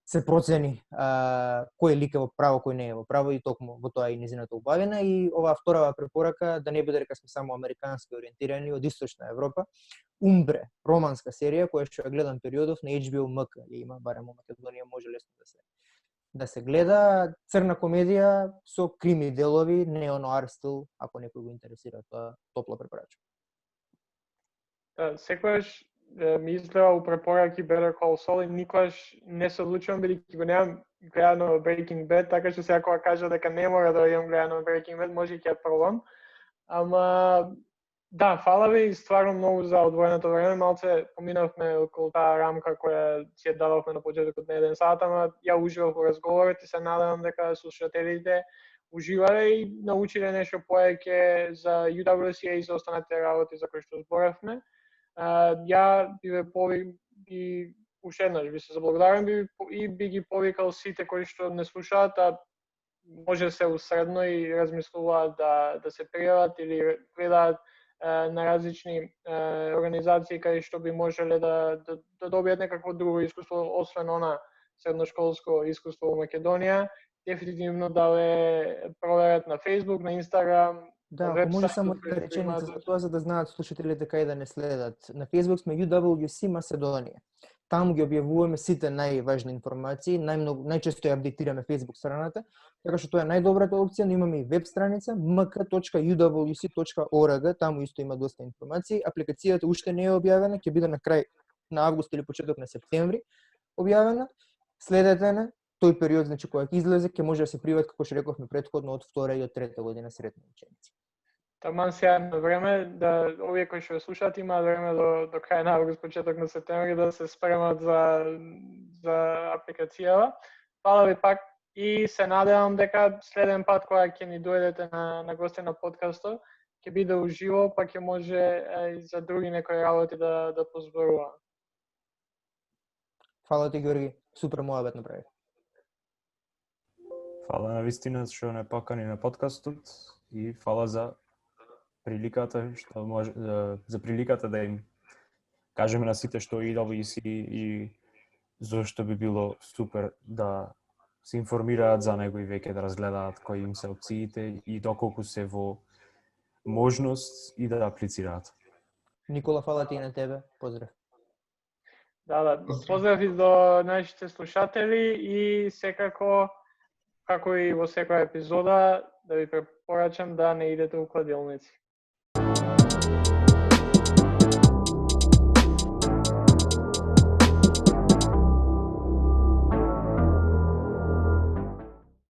се процени кој лик е во право, кој не е во право и токму во тоа и низината убавина. И оваа вторава препорака, да не биде дека сме само американски ориентирани од источна Европа, Умбре, романска серија која што ја гледам периодов на HBO MK, ја има барем во Македонија, може лесно да се гледа, црна комедија со крими делови, нео-ноар стил, ако некој го интересира, тоа топло препорачувам. Секогаш ми изгледа у препораки Better Call Saul и никогаш не се одлучувам бидејќи го немам гледано Breaking Bad, така што сега кога кажа дека не мора да имам гледано Breaking Bad, може ќе ја пробам. Ама Да, фала ви стварно многу за одвоеното време. Малце поминавме околу таа рамка која си ја дадовме на почетокот на 1 сат, ама ја уживав во разговорот и се надевам дека слушателите уживале и научиле нешто повеќе за UWCA и за останатите работи за кои што зборавме. Ја би уште еднаш би се заблагодарен и би ги повикал сите кои што не слушаат, а може се усредно и размислуваат да се пријават или гледаат на различни организации каде што би можеле да добијат некакво друго искуство, освен она средношколско искуство во Македонија. Дефинитивно да ве проверат на Facebook, на Instagram, Да, на ако може вебсајтот само кој една што реченица имаат. за тоа, за да знаат слушателите кај да не следат. На Facebook сме UWC Македонија. Таму ги објавуваме сите најважни информации, најчесто ја апдейтираме Facebook страната, така што тоа е најдобрата опција, но имаме и веб страница mk.uwc.org, таму исто има доста информации. Апликацијата уште не е објавена, ќе биде на крај на август или почеток на септември објавена. Следете на тој период, значи кога ќе излезе, ќе може да се пријават, како што рековме претходно, од 2 и од 3 година средна ученици. Таман сега на време да овие кои што слушаат имаат време до крај на август, почеток на септември да се спремат за апликацијава. Фала ви пак и се надевам дека следен пат кога ќе ни дојдете на гости на подкастот, ќе биде уживо, па ќе може и за други некои работи да позборува. Фала ти, Георги, супер муабет направи. Фала на вистина што не покани на подкастот и фала за приликата што може за приликата да им кажеме на сите што UWC и зошто би било супер да се информираат за него и веќе да разгледаат кои им се опциите и доколку се во можност и да аплицираат. Никола, фала ти и на тебе. Поздрав. Да, поздрав и до нашите слушатели и секако, како и во секоја епизода, да ви препорачам да не идете у кладилници.